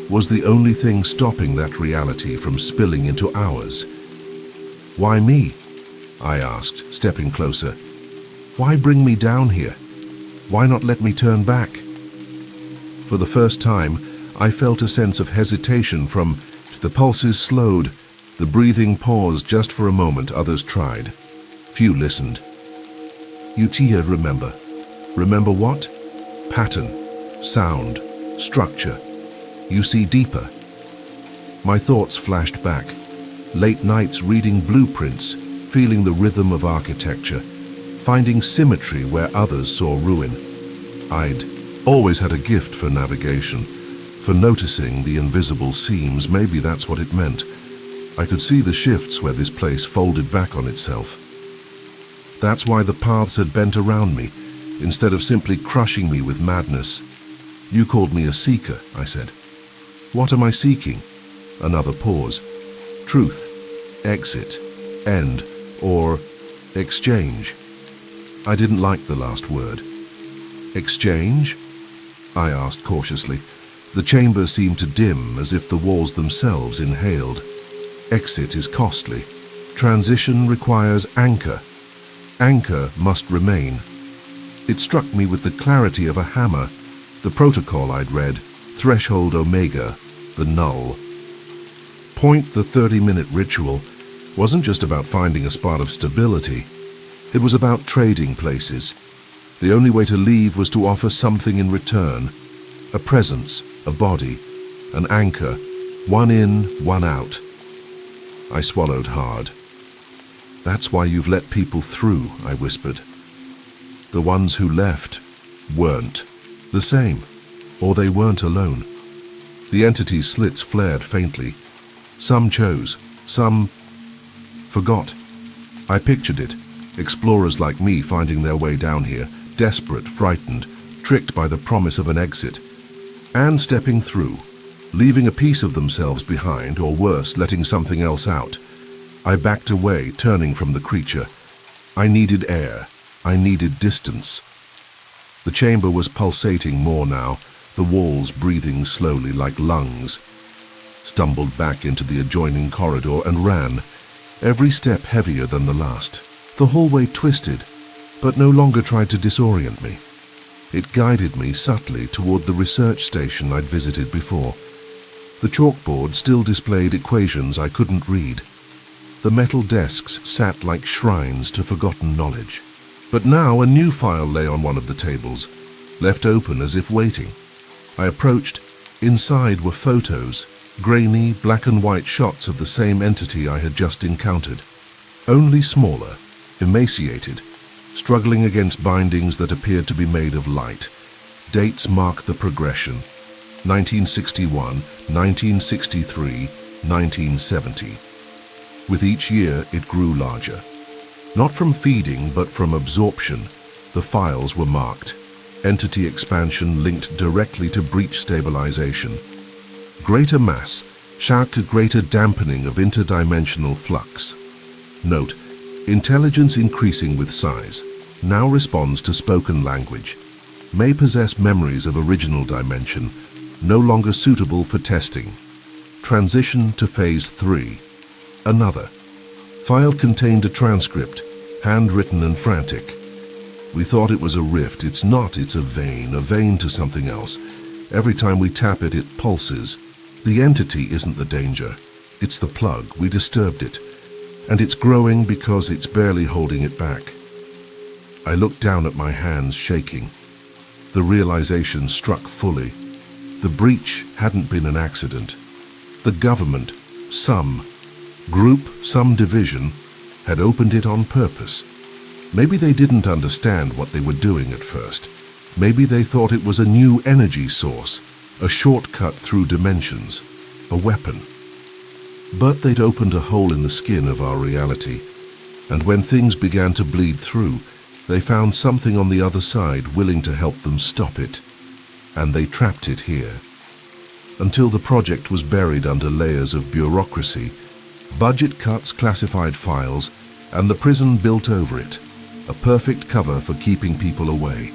was the only thing stopping that reality from spilling into ours. "Why me?" I asked, stepping closer. "Why bring me down here? Why not let me turn back?" For the first time, I felt a sense of hesitation. From the pulses slowed, the breathing paused just for a moment. Others tried. Few listened. "Utia, remember." "Remember what?" "Pattern, sound, structure. You see deeper." My thoughts flashed back. Late nights reading blueprints, feeling the rhythm of architecture, finding symmetry where others saw ruin. I'd always had a gift for navigation, for noticing the invisible seams. Maybe that's what it meant. I could see the shifts where this place folded back on itself. That's why the paths had bent around me, instead of simply crushing me with madness. "You called me a seeker," I said. "What am I seeking?" Another pause. "Truth, exit, end, or exchange." I didn't like the last word. "Exchange?" I asked cautiously. The chamber seemed to dim, as if the walls themselves inhaled. "Exit is costly. Transition requires anchor. Anchor must remain." It struck me with the clarity of a hammer. The protocol I'd read, Threshold Omega, the null. Point, the 30-minute ritual, wasn't just about finding a spot of stability. It was about trading places. The only way to leave was to offer something in return. A presence, a body, an anchor, one in, one out. I swallowed hard. "That's why you've let people through," I whispered. The ones who left weren't the same, or they weren't alone. The entity's slits flared faintly. Some chose, some forgot. I pictured it, explorers like me finding their way down here, desperate, frightened, tricked by the promise of an exit, and stepping through, leaving a piece of themselves behind, or worse, letting something else out. I backed away, turning from the creature. I needed air. I needed distance. The chamber was pulsating more now, the walls breathing slowly like lungs. Stumbled back into the adjoining corridor and ran, every step heavier than the last. The hallway twisted, but no longer tried to disorient me. It guided me subtly toward the research station I'd visited before. The chalkboard still displayed equations I couldn't read. The metal desks sat like shrines to forgotten knowledge. But now a new file lay on one of the tables, left open as if waiting. I approached. Inside were photos, grainy black and white shots of the same entity I had just encountered, only smaller, emaciated, struggling against bindings that appeared to be made of light. Dates marked the progression: 1961, 1963, 1970. With each year, it grew larger. Not from feeding, but from absorption, the files were marked. Entity expansion linked directly to breach stabilization. Greater mass, shock greater dampening of interdimensional flux. Note, intelligence increasing with size, now responds to spoken language. May possess memories of original dimension, no longer suitable for testing. Transition to phase 3. Another. File contained a transcript, handwritten and frantic. We thought it was a rift. It's not, it's a vein to something else. Every time we tap it, it pulses. The entity isn't the danger. It's the plug. We disturbed it. And it's growing because it's barely holding it back. I looked down at my hands, shaking. The realization struck fully. The breach hadn't been an accident. The government, some group, some division, had opened it on purpose. Maybe they didn't understand what they were doing at first. Maybe they thought it was a new energy source, a shortcut through dimensions, a weapon. But they'd opened a hole in the skin of our reality, and when things began to bleed through, they found something on the other side willing to help them stop it, and they trapped it here. Until the project was buried under layers of bureaucracy, budget cuts, classified files, and the prison built over it, a perfect cover for keeping people away.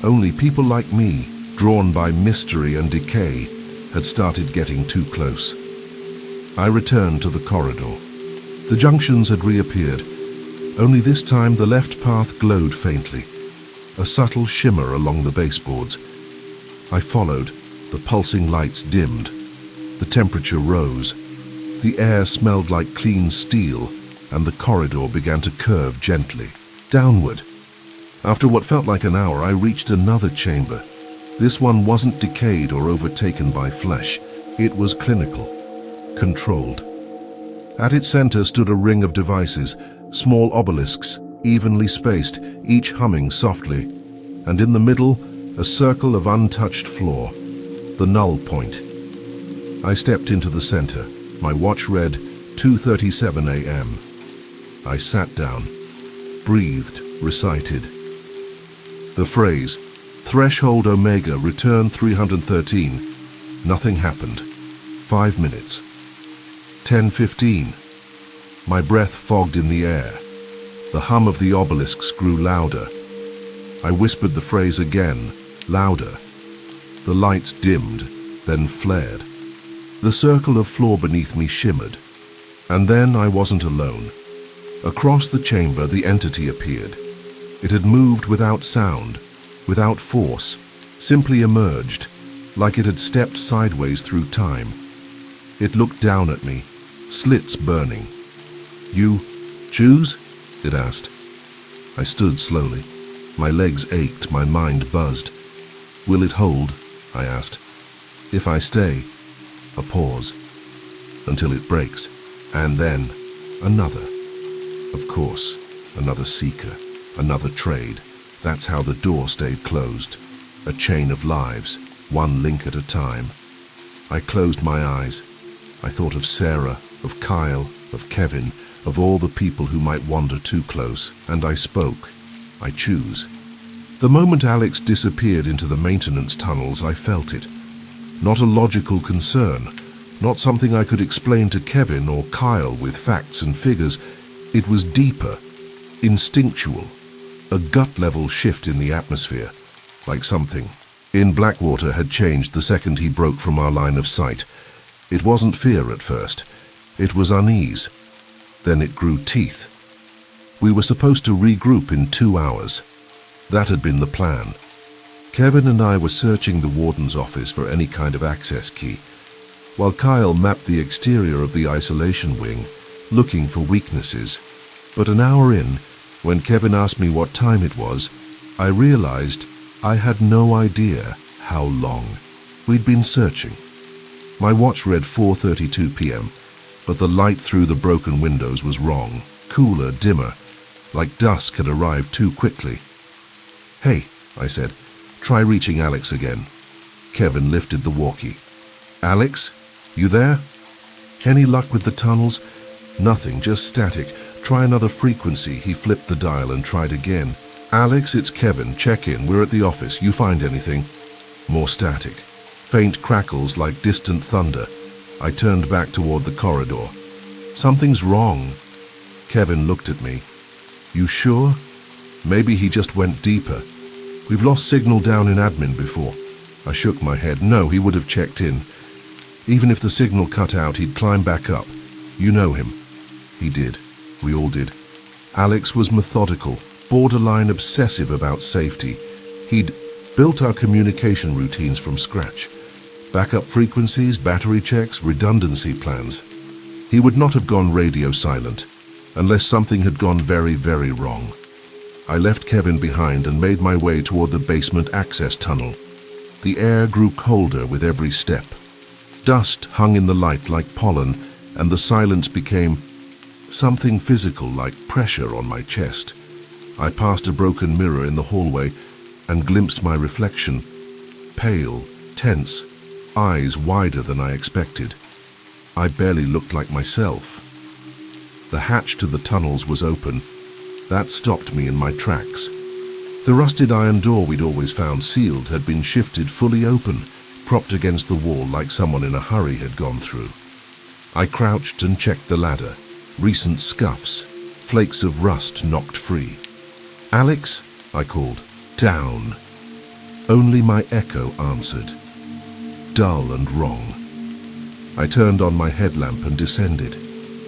Only people like me, drawn by mystery and decay, had started getting too close. I returned to the corridor. The junctions had reappeared, only this time the left path glowed faintly, a subtle shimmer along the baseboards. I followed. The pulsing lights dimmed. The temperature rose. The air smelled like clean steel, and the corridor began to curve gently, downward. After what felt like an hour, I reached another chamber. This one wasn't decayed or overtaken by flesh. It was clinical, controlled. At its center stood a ring of devices, small obelisks, evenly spaced, each humming softly, and in the middle, a circle of untouched floor, the null point. I stepped into the center. My watch read 2:37 a.m. I sat down, breathed, recited. The phrase, Threshold Omega, Return 313. Nothing happened. 5 minutes. 10:15. My breath fogged in the air. The hum of the obelisks grew louder. I whispered the phrase again, louder. The lights dimmed, then flared. The circle of floor beneath me shimmered. And then I wasn't alone. Across the chamber, the entity appeared. It had moved without sound, without force, simply emerged, like it had stepped sideways through time. It looked down at me, slits burning. "You choose?" it asked. I stood slowly. My legs ached, my mind buzzed. "Will it hold?" I asked. "If I stay?" A pause, until it breaks, and then another. Of course, another seeker, another trade. That's how the door stayed closed. A chain of lives, one link at a time. I closed my eyes. I thought of Sarah, of Kyle, of Kevin, of all the people who might wander too close, and I spoke. I choose. The moment Alex disappeared into the maintenance tunnels, I felt it. Not a logical concern, not something I could explain to Kevin or Kyle with facts and figures. It was deeper, instinctual, a gut-level shift in the atmosphere, like something in Blackwater had changed the second he broke from our line of sight. It wasn't fear at first. It was unease. Then it grew teeth. We were supposed to regroup in 2 hours. That had been the plan. Kevin and I were searching the warden's office for any kind of access key, while Kyle mapped the exterior of the isolation wing, looking for weaknesses. But an hour in, when Kevin asked me what time it was, I realized I had no idea how long. We'd been searching. My watch read 4:32 p.m., but the light through the broken windows was wrong, cooler, dimmer, like dusk had arrived too quickly. "Hey," I said, "try reaching Alex again." Kevin lifted the walkie. "Alex, you there? Any luck with the tunnels?" "Nothing, just static. Try another frequency." He flipped the dial and tried again. "Alex, it's Kevin. Check in. We're at the office. You find anything?" More static. Faint crackles like distant thunder. I turned back toward the corridor. "Something's wrong." Kevin looked at me. "You sure? Maybe he just went deeper. We've lost signal down in admin before." I shook my head. "No, he would have checked in. Even if the signal cut out, he'd climb back up. You know him." He did. We all did. Alex was methodical, borderline obsessive about safety. He'd built our communication routines from scratch. Backup frequencies, battery checks, redundancy plans. He would not have gone radio silent, unless something had gone very, very wrong. I left Kevin behind and made my way toward the basement access tunnel. The air grew colder with every step. Dust hung in the light like pollen, and the silence became something physical like pressure on my chest. I passed a broken mirror in the hallway and glimpsed my reflection, pale, tense, eyes wider than I expected. I barely looked like myself. The hatch to the tunnels was open. That stopped me in my tracks. The rusted iron door we'd always found sealed had been shifted fully open, propped against the wall like someone in a hurry had gone through. I crouched and checked the ladder. Recent scuffs, flakes of rust knocked free. "Alex," I called. "Down." Only my echo answered. Dull and wrong. I turned on my headlamp and descended.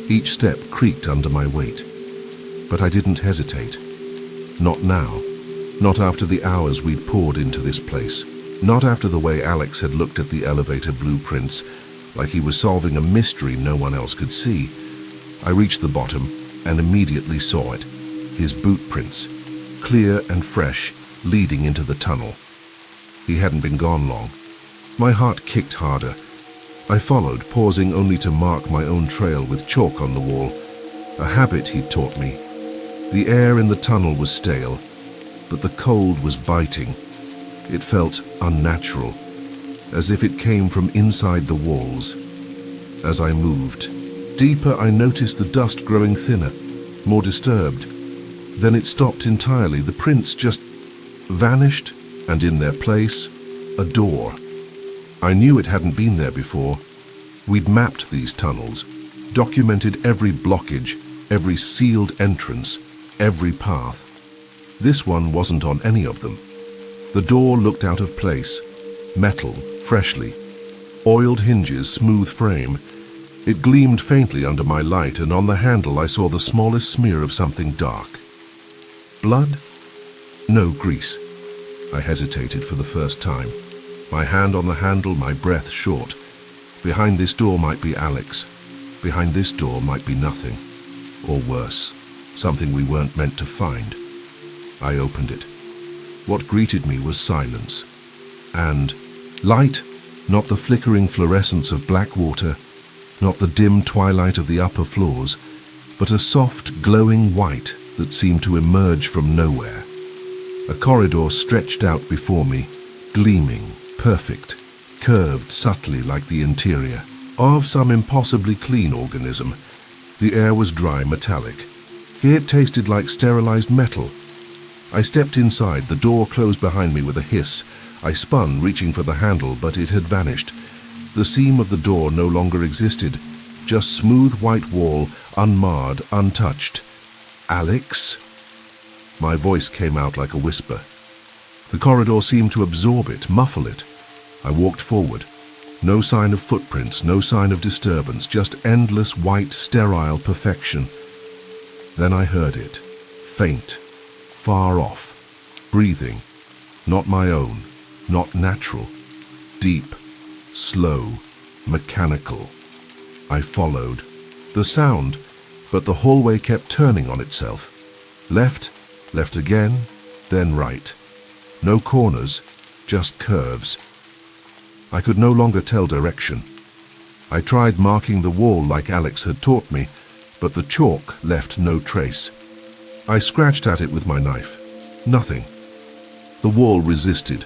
Each step creaked under my weight. But I didn't hesitate. Not now. Not after the hours we'd poured into this place. Not after the way Alex had looked at the elevator blueprints, like he was solving a mystery no one else could see. I reached the bottom and immediately saw it. His boot prints, clear and fresh, leading into the tunnel. He hadn't been gone long. My heart kicked harder. I followed, pausing only to mark my own trail with chalk on the wall, a habit he'd taught me. The air in the tunnel was stale, but the cold was biting. It felt unnatural, as if it came from inside the walls. As I moved deeper, I noticed the dust growing thinner, more disturbed. Then it stopped entirely. The prints just vanished, and in their place, a door. I knew it hadn't been there before. We'd mapped these tunnels, documented every blockage, every sealed entrance, every path. This one wasn't on any of them. The door looked out of place, metal, freshly, oiled hinges, smooth frame. It gleamed faintly under my light, and on the handle I saw the smallest smear of something dark. Blood? No, grease. I hesitated for the first time. My hand on the handle, my breath short. Behind this door might be Alex. Behind this door might be nothing. Or worse, something we weren't meant to find. I opened it. What greeted me was silence. And light, Not the flickering fluorescence of Blackwater, not the dim twilight of the upper floors, but a soft, glowing white that seemed to emerge from nowhere. A corridor stretched out before me, gleaming, perfect, curved subtly like the interior of some impossibly clean organism. The air was dry, metallic. It tasted like sterilized metal. I stepped inside. The door closed behind me with a hiss. I spun, reaching for the handle, but it had vanished. The seam of the door no longer existed. Just smooth white wall, unmarred, untouched. Alex? My voice came out like a whisper. The corridor seemed to absorb it, muffle it. I walked forward. No sign of footprints, no sign of disturbance, just endless white, sterile perfection. Then I heard it, faint, far off, breathing, not my own, not natural, deep, slow, mechanical. I followed. The sound, but the hallway kept turning on itself. Left, left again, then right. No corners, just curves. I could no longer tell direction. I tried marking the wall like Alex had taught me, but the chalk left no trace. I scratched at it with my knife. Nothing. The wall resisted.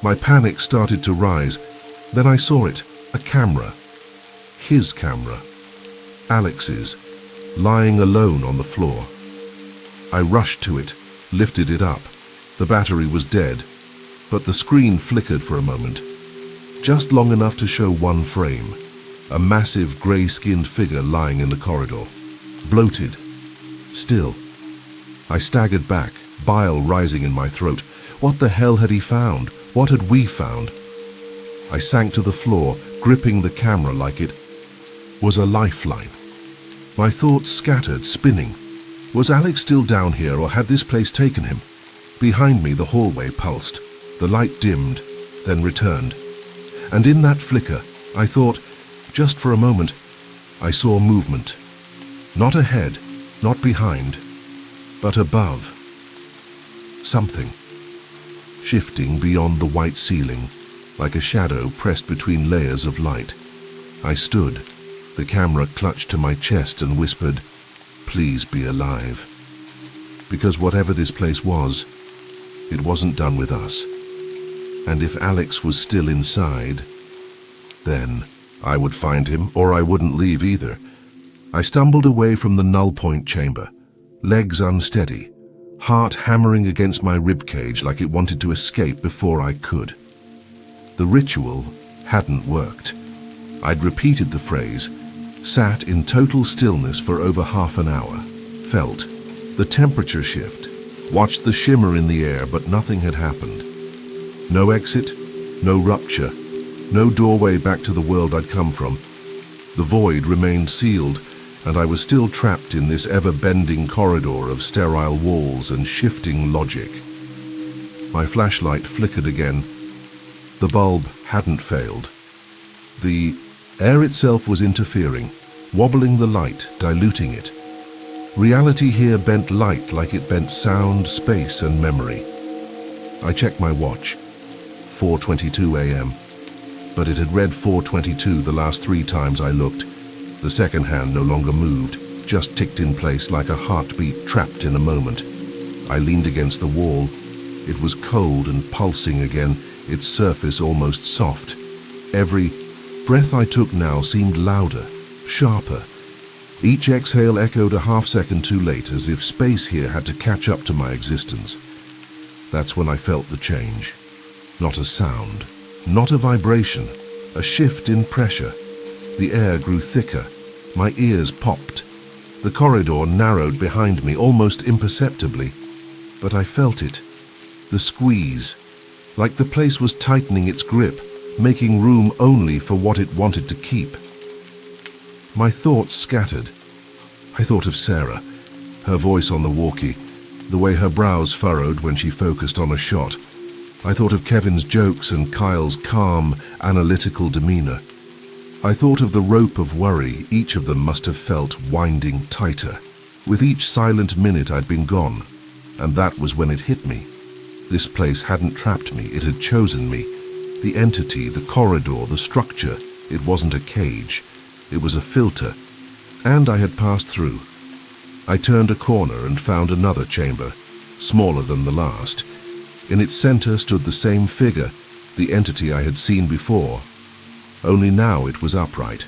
My panic started to rise. Then I saw it, a camera. His camera. Alex's, lying alone on the floor. I rushed to it, lifted it up. The battery was dead, but the screen flickered for a moment, just long enough to show one frame, a massive grey-skinned figure lying in the corridor, bloated, still. I staggered back, bile rising in my throat. What the hell had he found? What had we found? I sank to the floor, gripping the camera like it was a lifeline. My thoughts scattered, spinning. Was Alex still down here, or had this place taken him? Behind me, the hallway pulsed. The light dimmed, then returned. And in that flicker, I thought, just for a moment, I saw movement. Not ahead, not behind, but above. Something. Shifting beyond the white ceiling, like a shadow pressed between layers of light. I stood. The camera clutched to my chest and whispered, "Please be alive." Because whatever this place was, it wasn't done with us. And if Alex was still inside, then I would find him, or I wouldn't leave either. I stumbled away from the null point chamber, legs unsteady, heart hammering against my ribcage like it wanted to escape before I could. The ritual hadn't worked. I'd repeated the phrase, sat in total stillness for over half an hour, felt the temperature shift, watched the shimmer in the air, but nothing had happened. No exit, no rupture, no doorway back to the world I'd come from. The void remained sealed, and I was still trapped in this ever-bending corridor of sterile walls and shifting logic. My flashlight flickered again. The bulb hadn't failed. The air itself was interfering, wobbling the light, diluting it. Reality here bent light like it bent sound, space, and memory. I checked my watch. 4:22 a.m. But it had read 4:22 the last 3 times I looked. The second hand no longer moved, just ticked in place like a heartbeat trapped in a moment. I leaned against the wall. It was cold and pulsing again, its surface almost soft. Every breath I took now seemed louder, sharper. Each exhale echoed a half-second too late, as if space here had to catch up to my existence. That's when I felt the change. Not a sound, not a vibration, a shift in pressure. The air grew thicker. My ears popped. The corridor narrowed behind me, almost imperceptibly. But I felt it. The squeeze. Like the place was tightening its grip, making room only for what it wanted to keep. My thoughts scattered. I thought of Sarah, her voice on the walkie, the way her brows furrowed when she focused on a shot. I thought of Kevin's jokes and Kyle's calm, analytical demeanor. I thought of the rope of worry each of them must have felt winding tighter. With each silent minute I'd been gone, and that was when it hit me. This place hadn't trapped me, it had chosen me. The entity, the corridor, the structure, it wasn't a cage. It was a filter, and I had passed through. I turned a corner and found another chamber, smaller than the last. In its center stood the same figure, the entity I had seen before. Only now it was upright,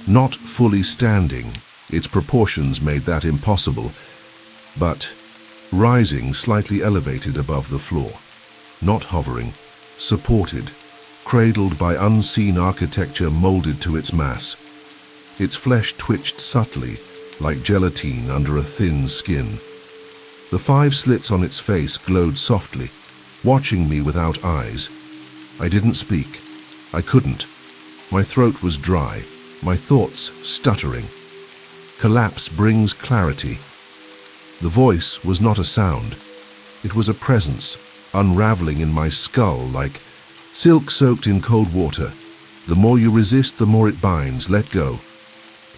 not fully standing. Its proportions made that impossible, but rising slightly elevated above the floor, not hovering, supported, cradled by unseen architecture molded to its mass. Its flesh twitched subtly, like gelatine under a thin skin. The 5 slits on its face glowed softly, watching me without eyes. I didn't speak. I couldn't. My throat was dry, my thoughts stuttering. Collapse brings clarity. The voice was not a sound. It was a presence, unraveling in my skull like silk soaked in cold water. The more you resist, the more it binds. Let go.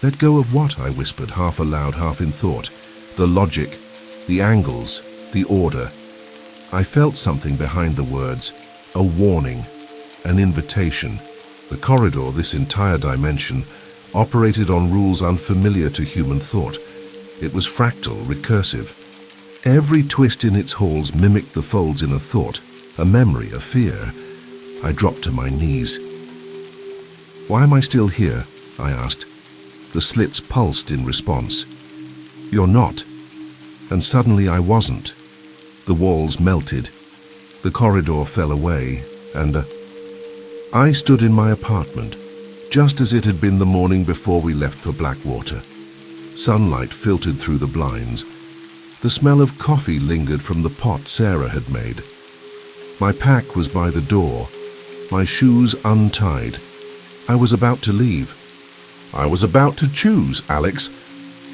Let go of what? I whispered, half aloud, half in thought. The logic, the angles, the order. I felt something behind the words, a warning, an invitation. The corridor, this entire dimension, operated on rules unfamiliar to human thought. It was fractal, recursive. Every twist in its halls mimicked the folds in a thought, a memory, a fear. I dropped to my knees. Why am I still here? I asked. The slits pulsed in response. You're not. And suddenly I wasn't. The walls melted. The corridor fell away, and I stood in my apartment, just as it had been the morning before we left for Blackwater. Sunlight filtered through the blinds. The smell of coffee lingered from the pot Sarah had made. My pack was by the door, my shoes untied. I was about to leave. I was about to choose, Alex.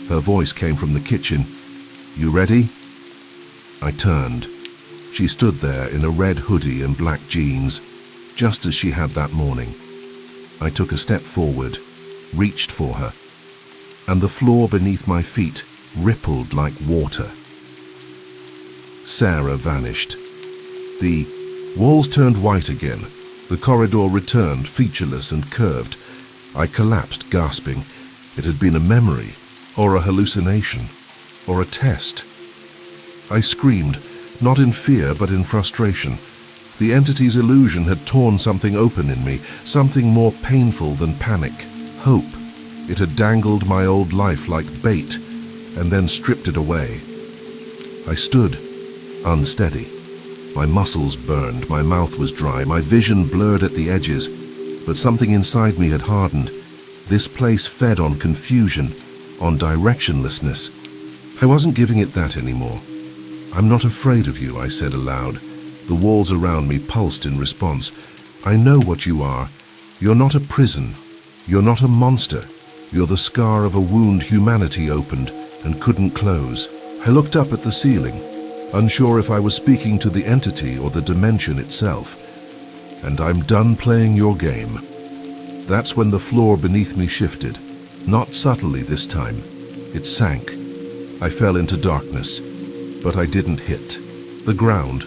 Her voice came from the kitchen. You ready? I turned. She stood there in a red hoodie and black jeans, just as she had that morning. I took a step forward, reached for her, and the floor beneath my feet rippled like water. Sarah vanished. The walls turned white again. The corridor returned, featureless and curved. I collapsed, gasping. It had been a memory, or a hallucination, or a test. I screamed, not in fear but in frustration. The entity's illusion had torn something open in me, something more painful than panic, hope. It had dangled my old life like bait, and then stripped it away. I stood, unsteady. My muscles burned, my mouth was dry, my vision blurred at the edges, but something inside me had hardened. This place fed on confusion, on directionlessness. I wasn't giving it that anymore. I'm not afraid of you, I said aloud. The walls around me pulsed in response. I know what you are. You're not a prison. You're not a monster. You're the scar of a wound humanity opened and couldn't close. I looked up at the ceiling, unsure if I was speaking to the entity or the dimension itself. And I'm done playing your game. That's when the floor beneath me shifted, not subtly this time. It sank. I fell into darkness, but I didn't hit the ground.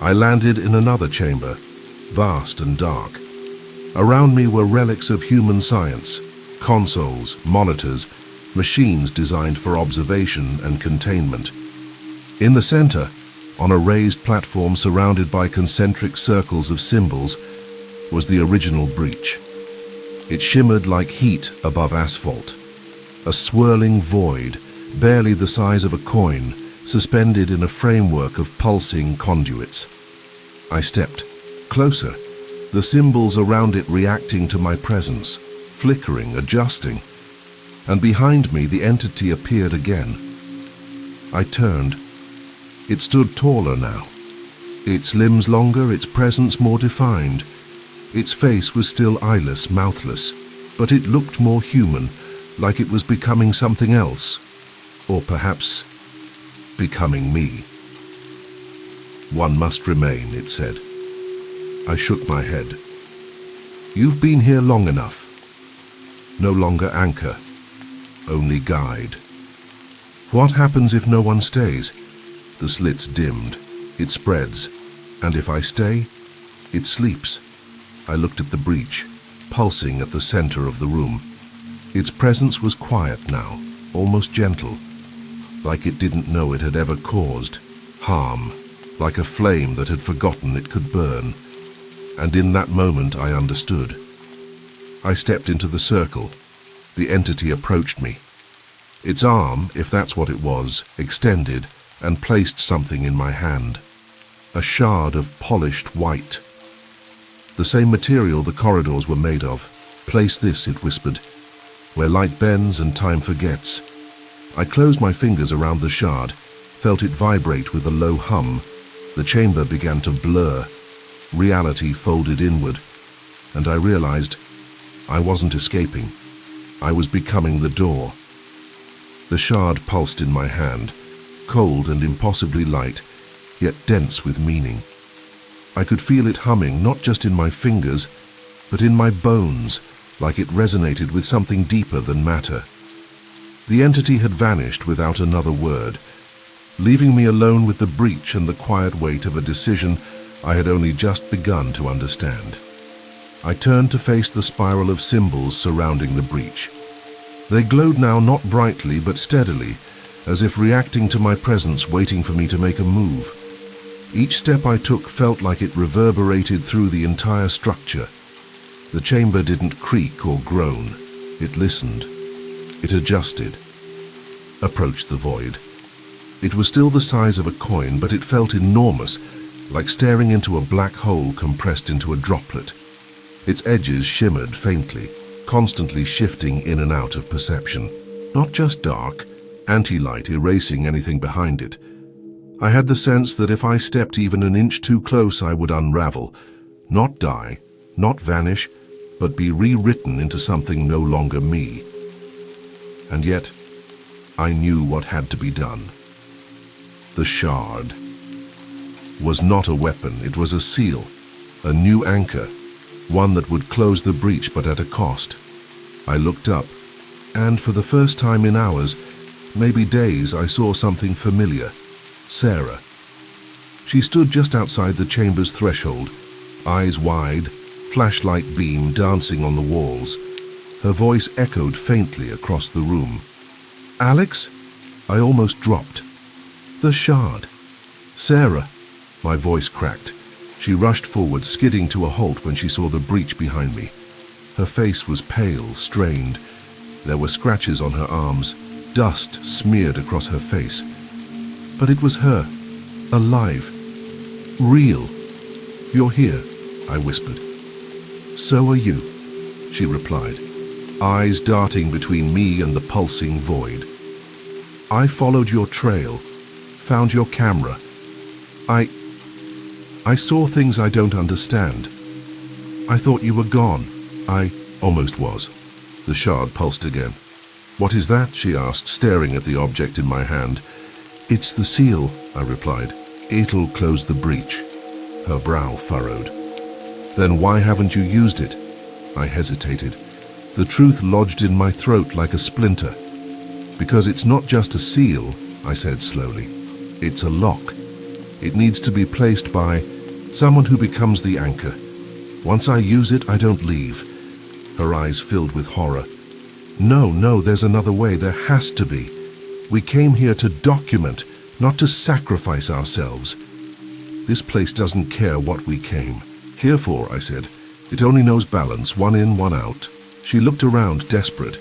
I landed in another chamber, vast and dark. Around me were relics of human science, consoles, monitors, machines designed for observation and containment. In the center, on a raised platform surrounded by concentric circles of symbols, was the original breach. It shimmered like heat above asphalt, a swirling void, barely the size of a coin, suspended in a framework of pulsing conduits. I stepped closer, the symbols around it reacting to my presence, flickering, adjusting, and behind me the entity appeared again. I turned. It stood taller now, its limbs longer, its presence more defined. Its face was still eyeless, mouthless, but it looked more human, like it was becoming something else, or perhaps becoming me. One must remain, it said. I shook my head. You've been here long enough. No longer anchor, only guide. What happens if no one stays? The slits dimmed. It spreads, and if I stay, it sleeps. I looked at the breach, pulsing at the center of the room. Its presence was quiet now, almost gentle, like it didn't know it had ever caused harm, like a flame that had forgotten it could burn. And in that moment I understood. I stepped into the circle. The entity approached me. Its arm, if that's what it was, extended and placed something in my hand. A shard of polished white. The same material the corridors were made of. Place this, it whispered, where light bends and time forgets. I closed my fingers around the shard, felt it vibrate with a low hum. The chamber began to blur. Reality folded inward, and I realized I wasn't escaping. I was becoming the door. The shard pulsed in my hand, cold and impossibly light, yet dense with meaning. I could feel it humming, not just in my fingers, but in my bones, like it resonated with something deeper than matter. The entity had vanished without another word, leaving me alone with the breach and the quiet weight of a decision I had only just begun to understand. I turned to face the spiral of symbols surrounding the breach. They glowed now not brightly but steadily, as if reacting to my presence, waiting for me to make a move. Each step I took felt like it reverberated through the entire structure. The chamber didn't creak or groan. It listened. It adjusted. Approached the void. It was still the size of a coin, but it felt enormous, like staring into a black hole compressed into a droplet. Its edges shimmered faintly, constantly shifting in and out of perception. Not just dark, anti-light erasing anything behind it. I had the sense that if I stepped even an inch too close, I would unravel, not die, not vanish, but be rewritten into something no longer me. And yet, I knew what had to be done. The shard was not a weapon, it was a seal, a new anchor, one that would close the breach but at a cost. I looked up, and for the first time in hours, maybe days, I saw something familiar. Sarah. She stood just outside the chamber's threshold, eyes wide, flashlight beam dancing on the walls. Her voice echoed faintly across the room. "Alex?" I almost dropped. "The shard." "Sarah." My voice cracked. She rushed forward, skidding to a halt when she saw the breach behind me. Her face was pale, strained. There were scratches on her arms, dust smeared across her face. But it was her, alive, real. "You're here," I whispered. "So are you," she replied, eyes darting between me and the pulsing void. "I followed your trail, found your camera. I saw things I don't understand. I thought you were gone. I almost was." The shard pulsed again. "What is that?" she asked, staring at the object in my hand. "It's the seal," I replied. "It'll close the breach." Her brow furrowed. "Then why haven't you used it?" I hesitated. The truth lodged in my throat like a splinter. "Because it's not just a seal," I said slowly. "It's a lock. It needs to be placed by someone who becomes the anchor. Once I use it, I don't leave." Her eyes filled with horror. No, there's another way. There has to be. We came here to document, not to sacrifice ourselves. This place doesn't care what we came here for," I said. "It only knows balance, one in, one out." She looked around, desperate.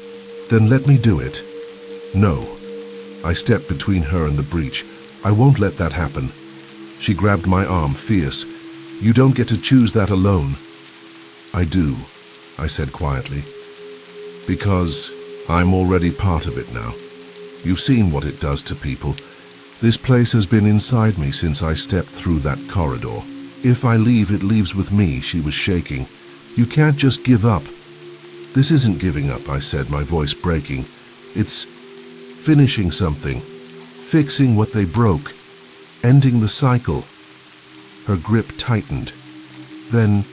"Then let me do it." "No." I stepped between her and the breach. "I won't let that happen." She grabbed my arm, fierce. "You don't get to choose that alone." "I do," I said quietly. "Because I'm already part of it now. You've seen what it does to people. This place has been inside me since I stepped through that corridor. If I leave, it leaves with me." She was shaking. "You can't just give up." "This isn't giving up," I said, my voice breaking. "It's finishing something, fixing what they broke, ending the cycle." Her grip tightened. "Then,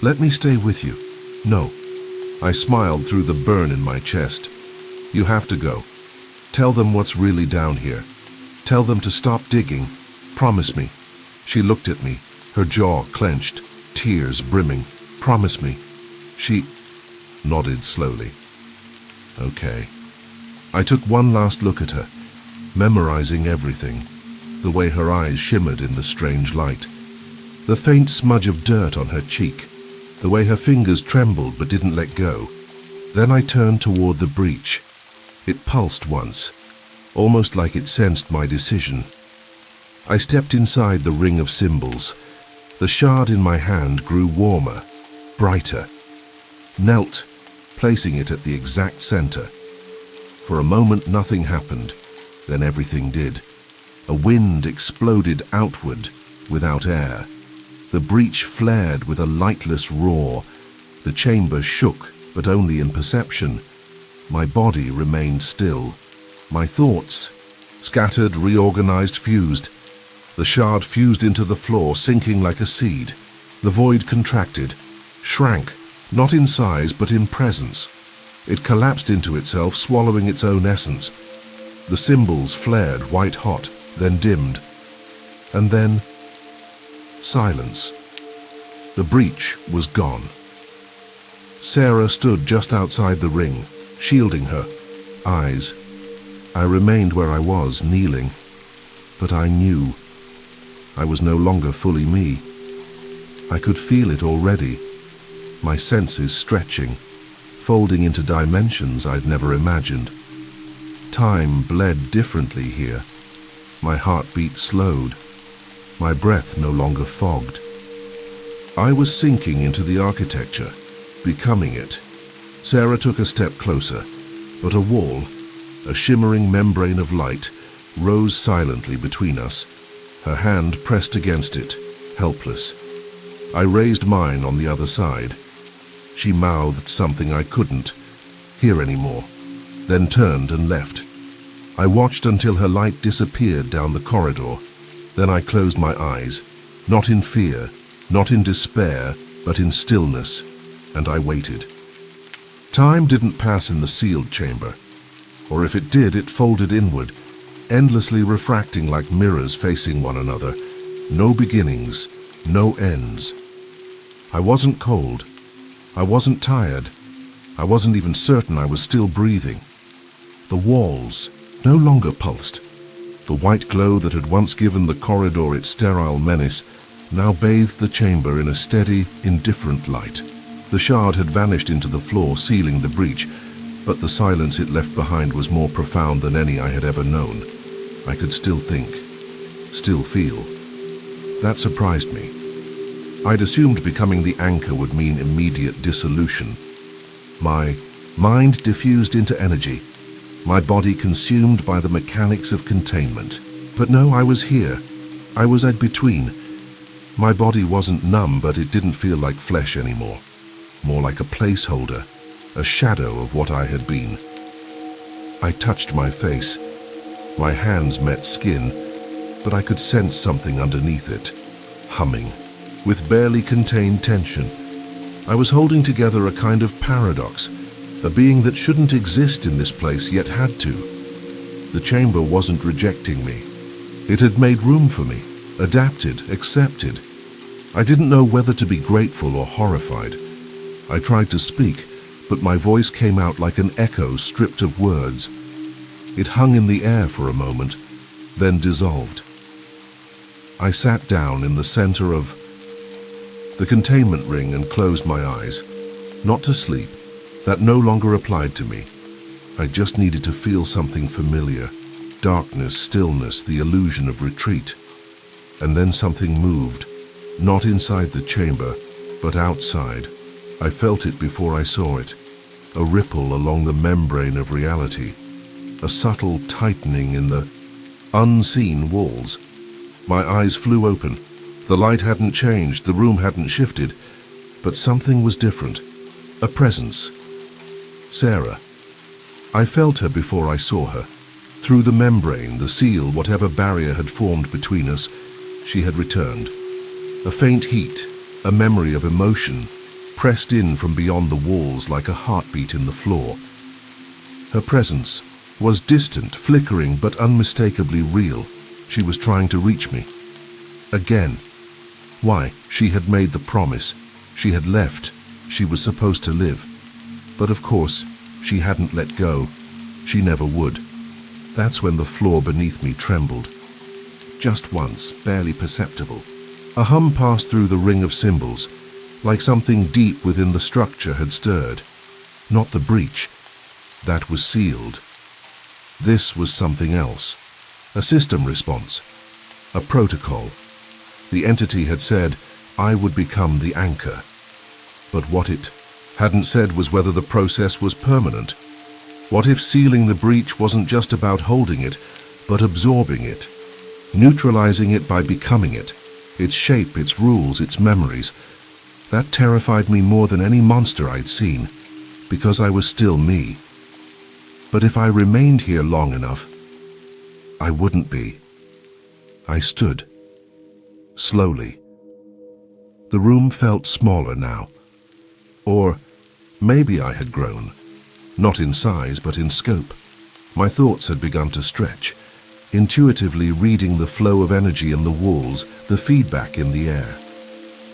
let me stay with you." "No." I smiled through the burn in my chest. "You have to go. Tell them what's really down here. Tell them to stop digging. Promise me." She looked at me, her jaw clenched, tears brimming. Promise me." She nodded slowly. "Okay." I took one last look at her, memorizing everything, the way her eyes shimmered in the strange light, the faint smudge of dirt on her cheek, the way her fingers trembled but didn't let go. Then I turned toward the breach. It pulsed once, almost like it sensed my decision. I stepped inside the ring of symbols. The shard in my hand grew warmer, brighter. Knelt, placing it at the exact center. For a moment nothing happened, then everything did. A wind exploded outward without air. The breach flared with a lightless roar. The chamber shook, but only in perception. My body remained still. My thoughts, scattered, reorganized, fused. The shard fused into the floor, sinking like a seed. The void contracted, shrank, not in size but in presence. It collapsed into itself, swallowing its own essence. The symbols flared white-hot, then dimmed. And then silence. The breach was gone. Sarah stood just outside the ring, shielding her eyes. I remained where I was, kneeling, but I knew I was no longer fully me. I could feel it already, my senses stretching, folding into dimensions I'd never imagined. Time bled differently here. My heartbeat slowed, my breath no longer fogged. I was sinking into the architecture, becoming it. Sarah took a step closer, but a wall, a shimmering membrane of light, rose silently between us. Her hand pressed against it, helpless. I raised mine on the other side. She mouthed something I couldn't hear anymore, then turned and left. I watched until her light disappeared down the corridor. Then I closed my eyes, not in fear, not in despair, but in stillness, and I waited. Time didn't pass in the sealed chamber, or if it did, it folded inward, endlessly refracting like mirrors facing one another. No beginnings, no ends. I wasn't cold. I wasn't tired. I wasn't even certain I was still breathing. The walls no longer pulsed. The white glow that had once given the corridor its sterile menace now bathed the chamber in a steady, indifferent light. The shard had vanished into the floor, sealing the breach, but the silence it left behind was more profound than any I had ever known. I could still think, still feel. That surprised me. I'd assumed becoming the anchor would mean immediate dissolution. My mind diffused into energy, my body consumed by the mechanics of containment. But no, I was here. I was at between. My body wasn't numb, but it didn't feel like flesh anymore. More like a placeholder, a shadow of what I had been. I touched my face. My hands met skin, but I could sense something underneath it, humming, with barely contained tension. I was holding together a kind of paradox, a being that shouldn't exist in this place yet had to. The chamber wasn't rejecting me. It had made room for me, adapted, accepted. I didn't know whether to be grateful or horrified. I tried to speak, but my voice came out like an echo stripped of words. It hung in the air for a moment, then dissolved. I sat down in the center of the containment ring and closed my eyes. Not to sleep. That no longer applied to me. I just needed to feel something familiar. Darkness, stillness, the illusion of retreat. And then something moved. Not inside the chamber, but outside. I felt it before I saw it. A ripple along the membrane of reality. A subtle tightening in the unseen walls. My eyes flew open. The light hadn't changed, the room hadn't shifted, but something was different. A presence. Sarah. I felt her before I saw her. Through the membrane, the seal, whatever barrier had formed between us, she had returned. A faint heat, a memory of emotion, pressed in from beyond the walls like a heartbeat in the floor. Her presence was distant, flickering, but unmistakably real. She was trying to reach me. Again. Why? She had made the promise. She had left. She was supposed to live. But of course, she hadn't let go. She never would. That's when the floor beneath me trembled. Just once, barely perceptible. A hum passed through the ring of cymbals, like something deep within the structure had stirred. Not the breach. That was sealed. This was something else. A system response. A protocol. The entity had said, I would become the anchor. But what it hadn't said was whether the process was permanent. What if sealing the breach wasn't just about holding it, but absorbing it, neutralizing it by becoming it, its shape, its rules, its memories? That terrified me more than any monster I'd seen, because I was still me. But if I remained here long enough, I wouldn't be. I stood. Slowly. The room felt smaller now. Or maybe I had grown. Not in size, but in scope. My thoughts had begun to stretch, intuitively reading the flow of energy in the walls, the feedback in the air.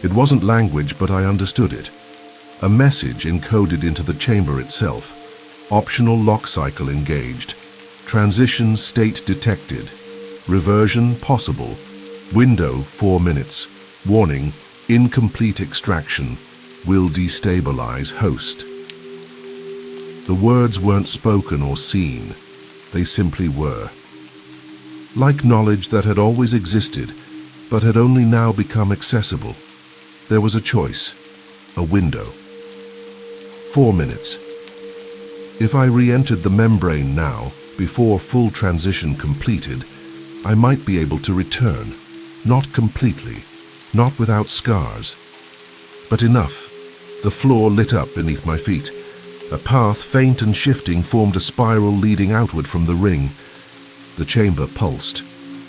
It wasn't language, but I understood it. A message encoded into the chamber itself. Optional lock cycle engaged. Transition state detected. Reversion possible. Window 4 minutes. Warning, incomplete extraction. Will destabilize host. The words weren't spoken or seen. They simply were. Like knowledge that had always existed, but had only now become accessible. There was a choice. A window. 4 minutes. If I re-entered the membrane now, before full transition completed, I might be able to return. Not completely. Not without scars. But enough. The floor lit up beneath my feet. A path, faint and shifting, formed a spiral leading outward from the ring. The chamber pulsed,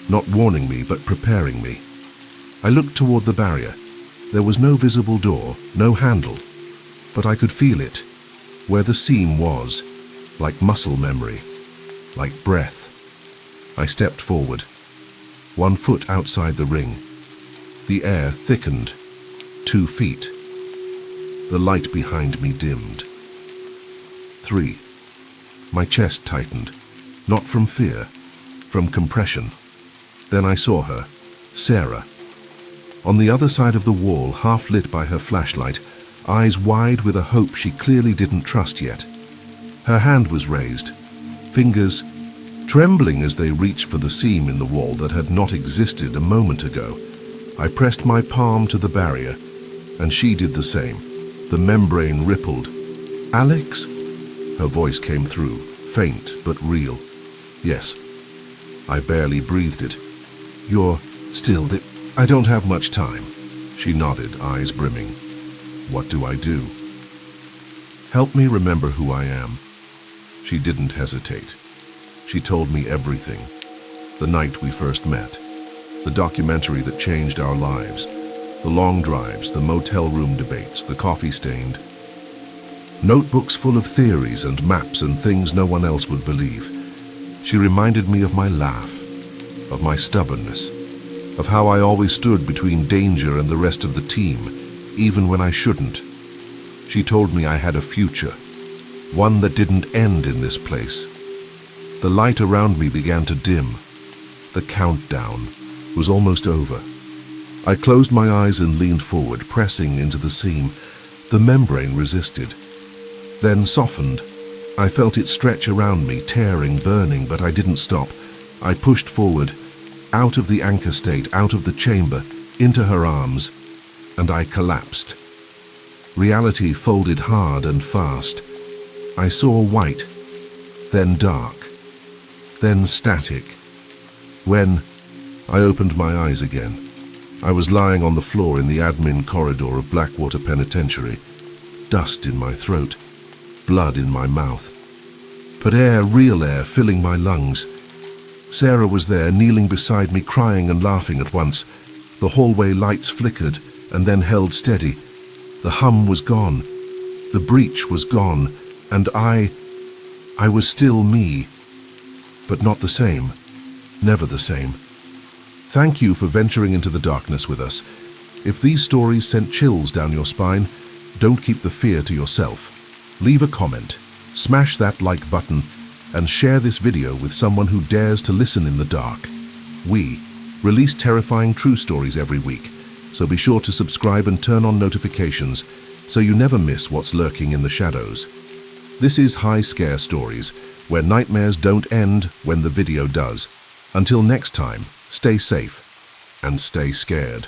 not warning me, but preparing me. I looked toward the barrier. There was no visible door, no handle, but I could feel it, where the seam was, like muscle memory, like breath. I stepped forward, 1 foot outside the ring. The air thickened, 2 feet. The light behind me dimmed. 3. My chest tightened, not from fear, from compression. Then I saw her, Sarah. On the other side of the wall, half lit by her flashlight, eyes wide with a hope she clearly didn't trust yet. Her hand was raised, fingers trembling as they reached for the seam in the wall that had not existed a moment ago. I pressed my palm to the barrier, and she did the same. The membrane rippled. Alex? Her voice came through, faint but real. Yes. I barely breathed it. You're still I don't have much time. She nodded, eyes brimming. What do I do? Help me remember who I am. She didn't hesitate. She told me everything. The night we first met. The documentary that changed our lives. The long drives, the motel room debates, the coffee-stained. Notebooks full of theories and maps and things no one else would believe. She reminded me of my laugh, of my stubbornness, of how I always stood between danger and the rest of the team, even when I shouldn't. She told me I had a future, one that didn't end in this place. The light around me began to dim. The countdown was almost over. I closed my eyes and leaned forward, pressing into the seam. The membrane resisted, then softened. I felt it stretch around me, tearing, burning, but I didn't stop. I pushed forward, out of the anchor state, out of the chamber, into her arms, and I collapsed. Reality folded hard and fast. I saw white, then dark, then static. When I opened my eyes again, I was lying on the floor in the admin corridor of Blackwater Penitentiary, dust in my throat, blood in my mouth, but air, real air, filling my lungs. Sarah was there, kneeling beside me, crying and laughing at once. The hallway lights flickered and then held steady. The hum was gone. The breach was gone, and I was still me, but not the same, never the same. Thank you for venturing into the darkness with us. If these stories sent chills down your spine, don't keep the fear to yourself. Leave a comment, smash that like button, and share this video with someone who dares to listen in the dark. We release terrifying true stories every week, so be sure to subscribe and turn on notifications so you never miss what's lurking in the shadows. This is High Scare Stories, where nightmares don't end when the video does. Until next time, stay safe and stay scared.